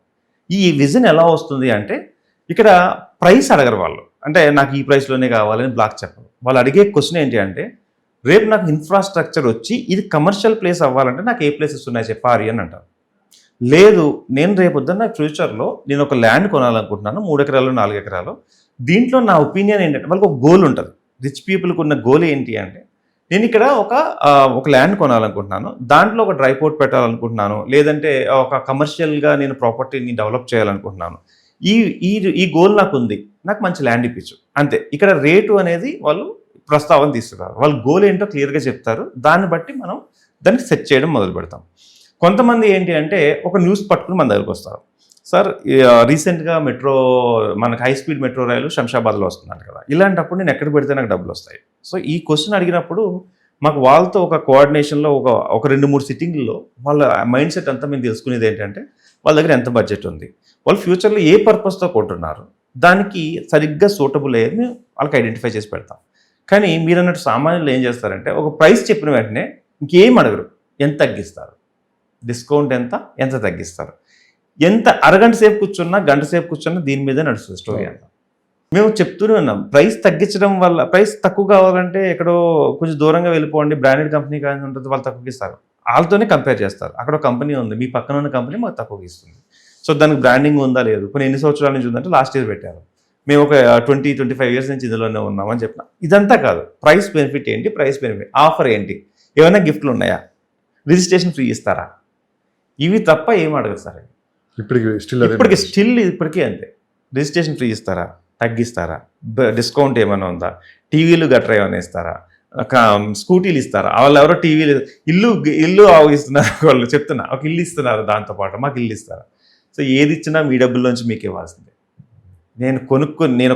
ఈ విజన్ ఎలా వస్తుంది అంటే ఇక్కడ ప్రైస్ అడగరు వాళ్ళు. అంటే నాకు ఈ ప్రైస్లోనే కావాలని బ్లాక్ చెప్పరు. వాళ్ళు అడిగే క్వశ్చన్ ఏంటి అంటే రేపు నాకు ఇన్ఫ్రాస్ట్రక్చర్ వచ్చి ఇది కమర్షియల్ ప్లేస్ అవ్వాలంటే నాకు ఏ ప్లేసెస్ ఉన్నాయి చెప్పాలి అని అంటారు. లేదు, నేను రేపొద్దున్న ఫ్యూచర్లో నేను ఒక ల్యాండ్ కొనాలనుకుంటున్నాను, 3 ఎకరాలు 4 ఎకరాలు. దీంట్లో నా ఒపీనియన్ ఏంటంటే వాళ్ళకి ఒక గోల్ ఉంటుంది. రిచ్ పీపుల్కి ఉన్న గోల్ ఏంటి అంటే నేను ఇక్కడ ఒక ల్యాండ్ కొనాలనుకుంటున్నాను, దాంట్లో ఒక డ్రై పోర్ట్ పెట్టాలనుకుంటున్నాను, లేదంటే ఒక కమర్షియల్గా నేను ప్రాపర్టీని డెవలప్ చేయాలనుకుంటున్నాను. ఈ ఈ ఈ గోల్ నాకు ఉంది, నాకు మంచి ల్యాండ్ ఇప్పించు అంతే. ఇక్కడ రేటు అనేది వాళ్ళు ప్రస్తావన తీస్తున్నారు. వాళ్ళ గోల్ ఏంటో క్లియర్గా చెప్తారు. దాన్ని బట్టి మనం దాన్ని సెట్ చేయడం మొదలు పెడతాం. కొంతమంది ఏంటి అంటే ఒక న్యూస్ పట్టుకుని మన దగ్గరకు వస్తారు. సార్ రీసెంట్గా మనకు హై స్పీడ్ మెట్రో రైలు శంషాబాద్లో వస్తున్నాను కదా, ఇలాంటప్పుడు నేను ఎక్కడ పెడితే నాకు డబ్బులు వస్తాయి. సో ఈ క్వశ్చన్ అడిగినప్పుడు మాకు వాళ్ళతో ఒక కోఆర్డినేషన్లో ఒక 2-3 సిట్టింగ్లో వాళ్ళ మైండ్ సెట్ అంతా మేము తెలుసుకునేది ఏంటంటే వాళ్ళ దగ్గర ఎంత బడ్జెట్ ఉంది, వాళ్ళు ఫ్యూచర్లో ఏ పర్పస్తో కొంటున్నారు, దానికి సరిగ్గా సూటబుల్ అయ్యేది వాళ్ళకి ఐడెంటిఫై చేసి పెడతాం. కానీ మీరు అన్నట్టు సామాన్యులు ఏం చేస్తారంటే ఒక ప్రైస్ చెప్పిన వెంటనే ఇంకేం అడగరు, ఎంత తగ్గిస్తారు, డిస్కౌంట్ ఎంత తగ్గిస్తారు, ఎంత అరగంట సేపు కూర్చున్నా గంట సేపు కూర్చున్నా దీని మీదే నడుస్తుంది స్టోరీ అంతా. మేము చెప్తూనే ఉన్నాం, ప్రైస్ తగ్గించడం వల్ల ప్రైస్ తక్కువ కావాలంటే ఎక్కడో కొంచెం దూరంగా వెళ్ళిపోండి, బ్రాండెడ్ కంపెనీ కానీ ఉంటుంది, వాళ్ళు తక్కువకి ఇస్తారు. వాళ్ళతోనే కంపేర్ చేస్తారు. అక్కడ ఒక కంపెనీ ఉంది, మీ పక్కన ఉన్న కంపెనీ మాకు తక్కువకి ఇస్తుంది. సో దానికి బ్రాండింగ్ ఉందా లేదు, కొన్ని ఎన్ని సంవత్సరాల నుంచి ఉందంటే లాస్ట్ ఇయర్ పెట్టారు, మేము ఒక 20-25 years నుంచి ఇందులోనే ఉన్నామని చెప్పిన. ఇదంతా కాదు, ప్రైస్ బెనిఫిట్ ఏంటి, ప్రైస్ బెనిఫిట్ ఆఫర్ ఏంటి, ఏమైనా గిఫ్ట్లు ఉన్నాయా, రిజిస్ట్రేషన్ ఫ్రీ ఇస్తారా, ఇవి తప్ప ఏం అడగదు సార్. ఇప్పటికీ అంతే. రిజిస్ట్రేషన్ ఫ్రీ ఇస్తారా, తగ్గిస్తారా, డిస్కౌంట్ ఏమైనా ఉందా, టీవీలు గట్రా ఏమైనా ఇస్తారా, స్కూటీలు ఇస్తారా, వాళ్ళు ఎవరో టీవీలు ఇల్లు ఇస్తున్నారు, వాళ్ళు చెప్తున్నా ఒక ఇల్లు ఇస్తున్నారు, దాంతోపాటు మాకు ఇల్లు ఇస్తారా. సో ఏది ఇచ్చినా మీ డబ్బుల్లోంచి మీకు ఇవ్వాల్సిందే. నేను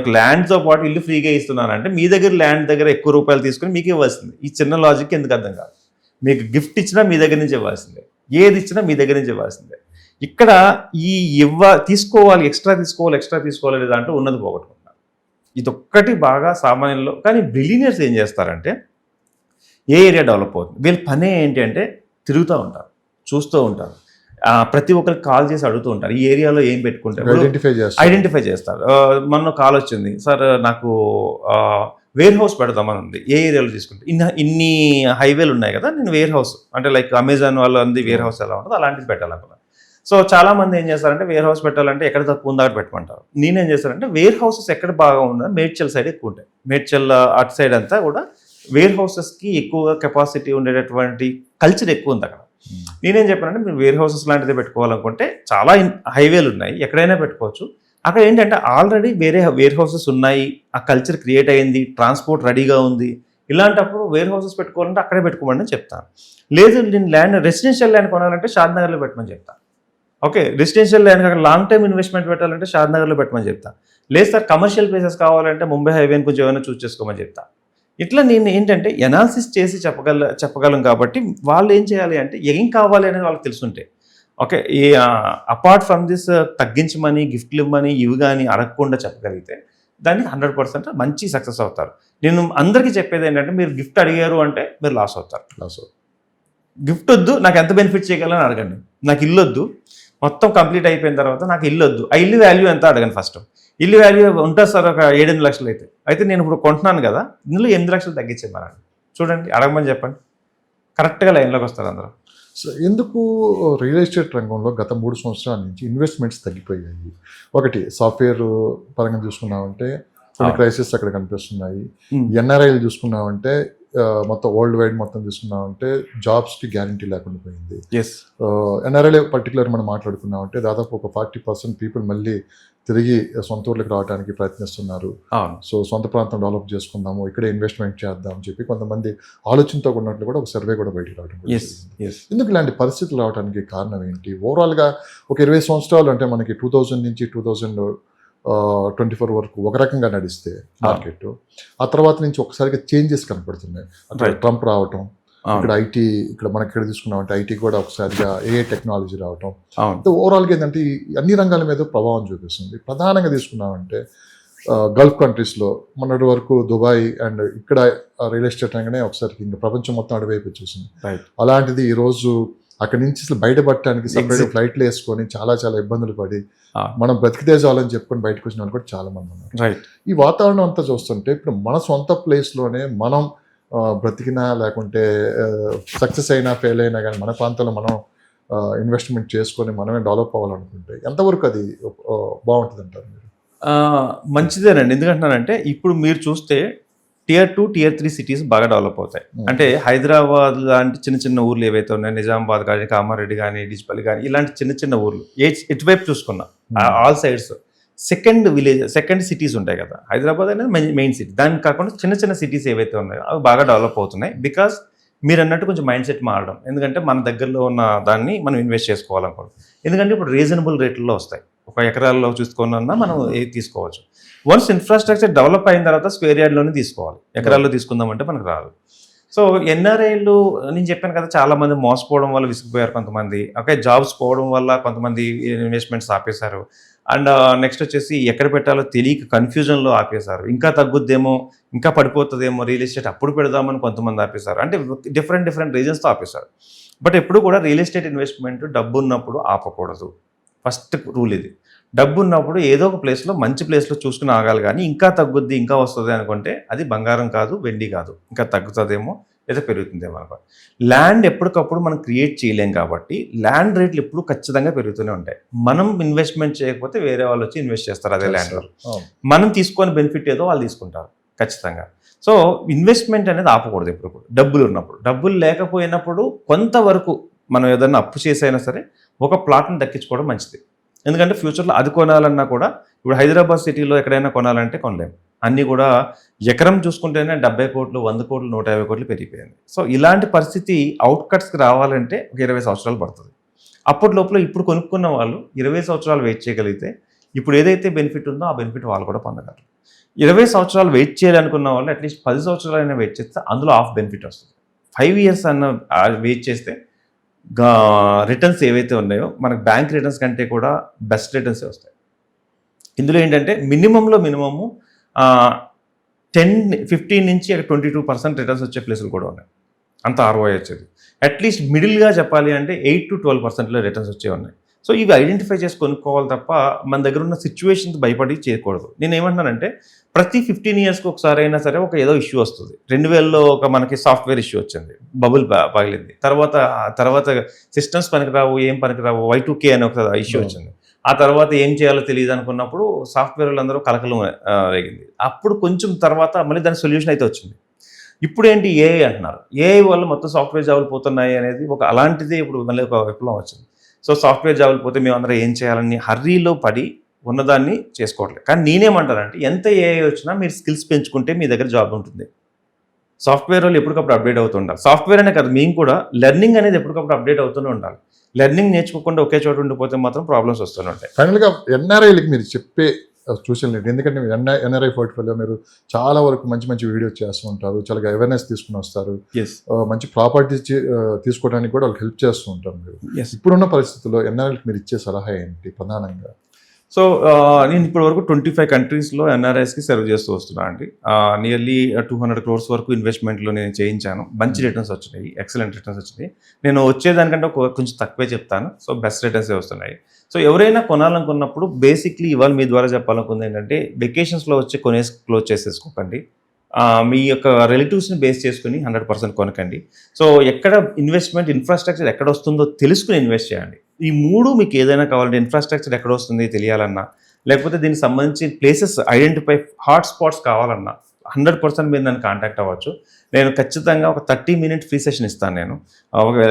ఒక ల్యాండ్తో పాటు ఇల్లు ఫ్రీగా ఇస్తున్నానంటే మీ దగ్గర ల్యాండ్ దగ్గర ఎక్కువ రూపాయలు తీసుకుని మీకు ఇవ్వాల్సిందే. ఈ చిన్న లాజిక్ ఎందుకు అర్థం కాదు. మీకు గిఫ్ట్ ఇచ్చినా మీ దగ్గర నుంచి ఇవ్వాల్సిందే, ఏది ఇచ్చినా మీ దగ్గర నుంచి ఇవ్వాల్సిందే. ఇక్కడ తీసుకోవాలి ఎక్స్ట్రా తీసుకోవాలి దాంట్లో ఉన్నది పోగొట్టుకుంటున్నారు. ఇదొక్కటి బాగా సామాన్యంలో. కానీ బిలియనర్స్ ఏం చేస్తారంటే ఏ ఏరియా డెవలప్ అవుతుంది, వీళ్ళ పనే ఏంటి అంటే తిరుగుతూ ఉంటారు, చూస్తూ ఉంటారు, ప్రతి ఒక్కరికి కాల్ చేసి అడుగుతూ ఉంటారు, ఈ ఏరియాలో ఏం పెట్టుకుంటారు, ఐడెంటిఫై చేస్తారు. మొన్న కాల్ వచ్చింది, సార్ నాకు వేర్ హౌస్ పెడదామని ఉంది, ఏ ఏరియాలో తీసుకుంటే ఇన్ని హైవేలు ఉన్నాయి కదా, నేను వేర్ హౌస్ అంటే లైక్ అమెజాన్ వాళ్ళు అంది వేర్ హౌస్ ఎలా ఉంటుందో అలాంటిది పెట్టాలనుకున్నాను. సో చాలా మంది ఏం చేస్తారంటే వేర్ హౌస్ పెట్టాలంటే ఎక్కడ తక్కువ ఉందో అక్కడ పెట్టమంటారు. నేనేం చేస్తానంటే వేర్ హౌసెస్ ఎక్కడ బాగా ఉందో మేడ్చల్ సైడ్ ఎక్కువ ఉంటాయి. మేడ్చల్ అటు సైడ్ అంతా కూడా వేర్ హౌసెస్కి ఎక్కువగా కెపాసిటీ ఉండేటటువంటి కల్చర్ ఎక్కువ ఉంది అక్కడ. నేనేం చెప్పానంటే మీరు వేర్ హౌసెస్ లాంటిది పెట్టుకోవాలనుకుంటే చాలా హైవేలు ఉన్నాయి, ఎక్కడైనా పెట్టుకోవచ్చు. అక్కడ ఏంటంటే ఆల్రెడీ వేర్ హౌసెస్ ఉన్నాయి, ఆ కల్చర్ క్రియేట్ అయ్యింది, ట్రాన్స్పోర్ట్ రెడీగా ఉంది. ఇలాంటప్పుడు వేర్ హౌసెస్ పెట్టుకోవాలంటే అక్కడే పెట్టుకోమని చెప్తాను. లేదు నేను రెసిడెన్షియల్ ల్యాండ్ కొనాలంటే షాద్నగర్లో పెట్టమని చెప్తాను. ఓకే, రెసిడెన్షియల్ ల్యాండ్ అక్కడ లాంగ్ టైమ్ ఇన్వెస్ట్మెంట్ పెట్టాలంటే షాద్నగర్లో పెట్టమని చెప్తాను. లేదు సార్ కమర్షియల్ ప్లేసెస్ కావాలంటే ముంబై హైవేని కొంచెం ఏమైనా చూస్ చేసుకోమని చెప్తాను. ఇట్లా నేను ఏంటంటే ఎనాలిసిస్ చేసి చెప్పగలం కాబట్టి వాళ్ళు ఏం చేయాలి అంటే ఏం కావాలి అనేది వాళ్ళకి తెలుసుంటే ఓకే, అపార్ట్ ఫ్రమ్ దిస్ తగ్గించమని గిఫ్ట్లు ఇవ్వమని ఇవి కానీ అడగకుండా చెప్పగలిగితే దాన్ని 100% మంచి సక్సెస్ అవుతారు. నేను అందరికీ చెప్పేది ఏంటంటే మీరు గిఫ్ట్ అడిగారు అంటే మీరు లాస్ అవుతారు. గిఫ్ట్ వద్దు, నాకు ఎంత బెనిఫిట్ చేయగలని అడగండి. నాకు ఇల్లు వద్దు, మొత్తం కంప్లీట్ అయిపోయిన తర్వాత నాకు ఇల్లు వద్దు, ఆ ఇల్లు వాల్యూ ఎంత అడగండి. ఫస్ట్ ఇల్లు వాల్యూ ఉంటుంది సార్ ఒక 7-8 లక్షలు అయితే నేను ఇప్పుడు కొంటున్నాను కదా, ఇందులో 8 లక్షలు తగ్గించేమనండి, చూడండి, అడగమని చెప్పండి, కరెక్ట్గా లైన్లోకి వస్తారు అందరూ. సో ఎందుకు రియల్ ఎస్టేట్ రంగంలో గత 3 సంవత్సరాల నుంచి ఇన్వెస్ట్మెంట్స్ తగ్గిపోయాయి? ఒకటి సాఫ్ట్వేర్ పరంగా చూసుకున్నామంటే కొన్ని క్రైసిస్ అక్కడ కనిపిస్తున్నాయి. ఎన్ఆర్ఐలు చూసుకున్నామంటే మొత్తం వరల్డ్ వైడ్ మొత్తం చూసుకున్నామంటే జాబ్స్కి గ్యారంటీ లేకుండా పోయింది. ఎన్ఆర్ఐ పర్టికులర్ మనం మాట్లాడుకున్నామంటే దాదాపు ఒక 40% పీపుల్ మళ్ళీ తిరిగి సొంత ఊర్లకు రావడానికి ప్రయత్నిస్తున్నారు. సో సొంత ప్రాంతం డెవలప్ చేసుకుందాము, ఇక్కడే ఇన్వెస్ట్మెంట్ చేద్దాం అని చెప్పి కొంతమంది ఆలోచనతో ఉన్నట్లు కూడా ఒక సర్వే కూడా బయటకు రావడం. ఎందుకు ఇలాంటి పరిస్థితులు రావడానికి కారణం ఏంటి? ఓవరాల్గా ఒక 20 సంవత్సరాలు అంటే మనకి 2000 నుంచి 2024 వరకు ఒక రకంగా నడిస్తే మార్కెట్, ఆ తర్వాత నుంచి ఒకసారిగా చేంజెస్ కనపడుతున్నాయి. అంటే ట్రంప్ రావటం, ఇక్కడ ఐటీ, ఇక్కడ మనకి ఇక్కడ తీసుకున్నామంటే ఐటీ కూడా ఒకసారిగా ఏ టెక్నాలజీ రావటం, ఓవరాల్గా ఏంటంటే అన్ని రంగాల మీద ప్రభావం చూపిస్తుంది. ప్రధానంగా తీసుకున్నామంటే గల్ఫ్ కంట్రీస్లో మొన్నటి వరకు దుబాయ్ అండ్ ఇక్కడ రియల్ ఎస్టేట్ అనగానే ఒకసారి ఇంకా ప్రపంచం మొత్తం అటువైపు చూసింది. రైట్. అలాంటిది ఈరోజు అక్కడి నుంచి అసలు బయటపడటానికి సపరేట్ Exit. ఫ్లైట్లు వేసుకొని చాలా చాలా ఇబ్బందులు పడి Ah. మనం బ్రతికితే చాలని చెప్పుకొని బయటకు వచ్చిన వాళ్ళు కూడా చాలా మంది ఉన్నారు. రైట్. ఈ వాతావరణం అంతా చూస్తుంటే ఇప్పుడు మన సొంత ప్లేస్లోనే మనం బ్రతికినా లేకుంటే సక్సెస్ అయినా ఫెయిల్ అయినా కానీ మన ప్రాంతంలో మనం ఇన్వెస్ట్మెంట్ చేసుకొని మనమే డెవలప్ అవ్వాలనుకుంటే ఎంతవరకు అది బాగుంటుంది అంటారు మీరు? మంచిదేనండి. ఎందుకంటున్నానంటే ఇప్పుడు మీరు చూస్తే Tier 2, Tier 3 సిటీస్ బాగా డెవలప్ అవుతాయి. అంటే హైదరాబాద్ లాంటి చిన్న చిన్న ఊర్లు ఏవైతే ఉన్నాయో, నిజామాబాద్ కానీ, కామారెడ్డి కానీ, డిచ్పల్లి కానీ, ఇలాంటి చిన్న చిన్న ఊర్లు ఎటువైపు చూసుకున్నా ఆల్ సైడ్స్ సెకండ్ సిటీస్ ఉంటాయి కదా. హైదరాబాద్ అనేది మెయిన్ సిటీ. దానికి కాకుండా చిన్న చిన్న సిటీస్ ఏవైతే ఉన్నాయో అవి బాగా డెవలప్ అవుతున్నాయి. బికాస్ మీరు అన్నట్టు కొంచెం మైండ్ సెట్ మారడం. ఎందుకంటే మన దగ్గరలో ఉన్న దాన్ని మనం ఇన్వెస్ట్ చేసుకోవాలనుకోండి. ఎందుకంటే ఇప్పుడు రీజనబుల్ రేట్లలో వస్తాయి. ఒక ఎకరాల్లో చూసుకున్నా మనం ఏది తీసుకోవచ్చు. వన్స్ ఇన్ఫ్రాస్ట్రక్చర్ డెవలప్ అయిన తర్వాత స్క్వేర్ యార్డ్లోనే తీసుకోవాలి. ఎకరాల్లో తీసుకుందామంటే మనకు రాదు. సో ఎన్ఆర్ఐలు నేను చెప్పాను కదా, చాలా మంది మోసపోవడం వల్ల విసిగిపోయారు కొంతమంది. ఓకే, జాబ్స్ పోవడం వల్ల కొంతమంది ఇన్వెస్ట్మెంట్స్ ఆపేశారు. అండ్ నెక్స్ట్ వచ్చేసి ఎక్కడ పెట్టాలో తెలియక కన్ఫ్యూజన్లో ఆపేశారు. ఇంకా తగ్గుద్దేమో, ఇంకా పడిపోతుందేమో రియల్ ఎస్టేట్, అప్పుడు పెడదామని కొంతమంది ఆపేశారు. అంటే డిఫరెంట్ రీజన్స్తో ఆపేశారు. బట్ ఎప్పుడు కూడా రియల్ ఎస్టేట్ ఇన్వెస్ట్మెంట్ డబ్బు ఉన్నప్పుడు ఆపకూడదు. ఫస్ట్ రూల్ ఇది. డబ్బు ఉన్నప్పుడు ఏదో ఒక ప్లేస్లో మంచి ప్లేస్లో చూసుకుని ఆగాలి. కానీ ఇంకా తగ్గుద్ది, ఇంకా వస్తుంది అనుకుంటే అది బంగారం కాదు, వెండి కాదు. ఇంకా తగ్గుతుందేమో లేదా పెరుగుతుందేమో అనుకో. ల్యాండ్ ఎప్పటికప్పుడు మనం క్రియేట్ చేయలేం కాబట్టి ల్యాండ్ రేట్లు ఎప్పుడు ఖచ్చితంగా పెరుగుతూనే ఉంటాయి. మనం ఇన్వెస్ట్మెంట్ చేయకపోతే వేరే వాళ్ళు వచ్చి ఇన్వెస్ట్ చేస్తారు అదే ల్యాండ్లో. మనం తీసుకొని బెనిఫిట్ ఏదో వాళ్ళు తీసుకుంటారు ఖచ్చితంగా. సో ఇన్వెస్ట్మెంట్ అనేది ఆపకూడదు ఎప్పుడు కూడా. డబ్బులు ఉన్నప్పుడు, డబ్బులు లేకపోయినప్పుడు కొంతవరకు మనం ఏదన్నా అప్పు చేసైనా సరే ఒక ప్లాట్ని దక్కించుకోవడం మంచిది. ఎందుకంటే ఫ్యూచర్లో అది కొనాలన్నా కూడా ఇప్పుడు హైదరాబాద్ సిటీలో ఎక్కడైనా కొనాలంటే కొనలేము. అన్నీ కూడా ఎకరం చూసుకుంటేనే 70 కోట్లు, 100 కోట్లు, 150 కోట్లు పెరిగిపోయింది. సో ఇలాంటి పరిస్థితి అవుట్కట్స్కి రావాలంటే ఒక 20 సంవత్సరాలు పడుతుంది. అప్పటి లోపల ఇప్పుడు కొనుక్కున్న వాళ్ళు 20 సంవత్సరాలు వెయిట్ చేయగలిగితే ఇప్పుడు ఏదైతే బెనిఫిట్ ఉందో ఆ బెనిఫిట్ వాళ్ళు కూడా పొందగలరు. 20 సంవత్సరాలు వెయిట్ చేయాలనుకున్న వాళ్ళు అట్లీస్ట్ 10 సంవత్సరాలైనా వెయిట్ చేస్తే అందులో హాఫ్ బెనిఫిట్ వస్తుంది. 5 ఇయర్స్ అన్న వెయిట్ చేస్తే రిటర్న్స్ ఏవైతే ఉన్నాయో మనకు బ్యాంక్ రిటర్న్స్ కంటే కూడా బెస్ట్ రిటర్న్సే వస్తాయి. ఇందులో ఏంటంటే మినిమము 15 నుంచి 22% రిటర్న్స్ వచ్చే ప్లేసులు కూడా ఉన్నాయి. అంత ROI వచ్చేది. అట్లీస్ట్ మిడిల్గా చెప్పాలి అంటే 8 to 12% రిటర్న్స్ వచ్చే ఉన్నాయి. సో ఇవి ఐడెంటిఫై చేసి కొనుక్కోవాలి తప్ప మన దగ్గర ఉన్న సిచ్యువేషన్స్ భయపడి చేయకూడదు. నేను ఏమంటున్నానంటే ప్రతి 15 ఇయర్స్కి ఒకసారి అయినా సరే ఒక ఏదో ఇష్యూ వస్తుంది. 2000లో ఒక మనకి సాఫ్ట్వేర్ ఇష్యూ వచ్చింది, బబుల్ పగిలింది. తర్వాత సిస్టమ్స్ పనికిరావు, ఏం పనికిరావు, Y2K అని ఒక ఇష్యూ వచ్చింది. ఆ తర్వాత ఏం చేయాలో తెలియదు అనుకున్నప్పుడు సాఫ్ట్వేర్ వాళ్ళందరూ కలకలం రేగింది. అప్పుడు కొంచెం తర్వాత మళ్ళీ దాని సొల్యూషన్ అయితే వచ్చింది. ఇప్పుడు ఏంటి AI అంటున్నారు. AI వల్ల మొత్తం సాఫ్ట్వేర్ జాబులు పోతున్నాయి అనేది ఒక అలాంటిది ఇప్పుడు మళ్ళీ ఒక విప్లవం వచ్చింది. సో సాఫ్ట్వేర్ జాబులు పోతే మేమందరం ఏం చేయాలని హర్రీలో పడి ఉన్నదాన్ని చేసుకోవట్లేదు. కానీ నేనేమంటానంటే ఎంత AI వచ్చినా మీరు స్కిల్స్ పెంచుకుంటే మీ దగ్గర జాబ్ ఉంటుంది. సాఫ్ట్వేర్ వాళ్ళు ఎప్పటికప్పుడు అప్డేట్ అవుతుండాలి. సాఫ్ట్వేర్ అనే కాదు, మేము కూడా లెర్నింగ్ అనేది ఎప్పటికప్పుడు అప్డేట్ అవుతూనే ఉండాలి. లెర్నింగ్ నేర్చుకోకుండా ఒకే చోట ఉండిపోతే మాత్రం ప్రాబ్లమ్స్ వస్తూనే ఉంటాయి. ఫైనల్గా NRIలకి మీరు చెప్పే సూచనలు ఏంటి? ఎందుకంటే NRI పోర్ట్ఫోలియో మీరు చాలా వరకు మంచి వీడియోస్ చేస్తూ ఉంటారు, చాలా అవేర్నెస్ తీసుకుని వస్తారు, మంచి ప్రాపర్టీస్ తీసుకోవడానికి కూడా వాళ్ళకి హెల్ప్ చేస్తూ ఉంటారు మీరు. ఇప్పుడున్న పరిస్థితుల్లో NRIలకి మీరు ఇచ్చే సలహా ఏంటి ప్రధానంగా? సో నేను ఇప్పటి వరకు 25 కంట్రీస్లో NRIస్కి సర్వ్ చేస్తూ వస్తున్నాను అండి. నియర్లీ 200 crores వరకు ఇన్వెస్ట్మెంట్లో నేను చేయించాను. మంచి రిటర్న్స్ వచ్చినాయి, ఎక్సలెంట్ రిటర్న్స్ వచ్చినాయి. నేను వచ్చేదానికంటే కొంచెం తక్కువే చెప్తాను. సో బెస్ట్ రిటర్న్సే వస్తున్నాయి. సో ఎవరైనా కొనాలనుకున్నప్పుడు బేసిక్లీ ఇవాళ మీ ద్వారా చెప్పాలనుకుంది ఏంటంటే వెకేషన్స్లో వచ్చి క్లోజ్ చేసేసుకోకండి. మీ యొక్క రిలేటివ్స్ని బేస్ చేసుకుని 100% కొనకండి. సో ఎక్కడ ఇన్వెస్ట్మెంట్ ఇన్ఫ్రాస్ట్రక్చర్ ఎక్కడ వస్తుందో తెలుసుకుని ఇన్వెస్ట్ చేయండి. ఈ 3 మీకు ఏదైనా కావాలంటే ఇన్ఫ్రాస్ట్రక్చర్ ఎక్కడ వస్తుంది తెలియాలన్నా, లేకపోతే దీనికి సంబంధించి ప్లేసెస్ ఐడెంటిఫై హాట్ స్పాట్స్ కావాలన్నా 100% మీరు నన్ను కాంటాక్ట్ అవ్వచ్చు. నేను ఖచ్చితంగా ఒక 30 minute ఫ్రీ సెషన్ ఇస్తాను. నేను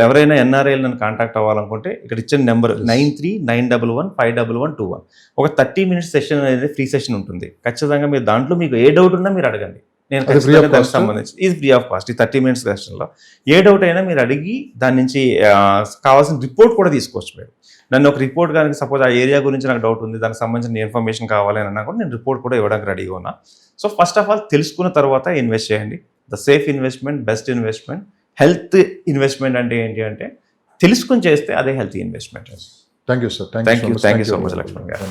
ఎవరైనా NRIలు నన్ను కాంటాక్ట్ అవ్వాలనుకుంటే ఇక్కడ ఇచ్చిన నెంబర్ 9391151121 ఒక 30 minutes సెషన్ అనేది ఫ్రీ సెషన్ ఉంటుంది. ఖచ్చితంగా మీరు దాంట్లో మీకు ఏ డౌట్ ఉన్నా మీరు అడగండి. నేను ఖచ్చితంగా దానికి సంబంధించి ఇది ఫ్రీ ఆఫ్ కాస్ట్. ఈ 30 minutes సెషన్లో ఏ డౌట్ అయినా మీరు అడిగి దాని నుంచి కావాల్సిన రిపోర్ట్ కూడా తీసుకోవచ్చు. మీరు నన్ను ఒక రిపోర్ట్ కానీ సపోజ్ ఆ ఏరియా గురించి నాకు డౌట్ ఉంది, దానికి సంబంధించిన ఇన్ఫర్మేషన్ కావాలి అని అన్నా కూడా నేను రిపోర్ట్ కూడా ఇవ్వడానికి రెడీగా ఉన్నా. సో ఫస్ట్ ఆఫ్ ఆల్ తెలుసుకున్న తర్వాత ఇన్వెస్ట్ చేయండి. The safe investment, best investment. Health investment అంటే ఏంటి అంటే తెలుసుకుని చేస్తే అదే healthy investment. Thank you sir. Thank you so much Laxman గారు.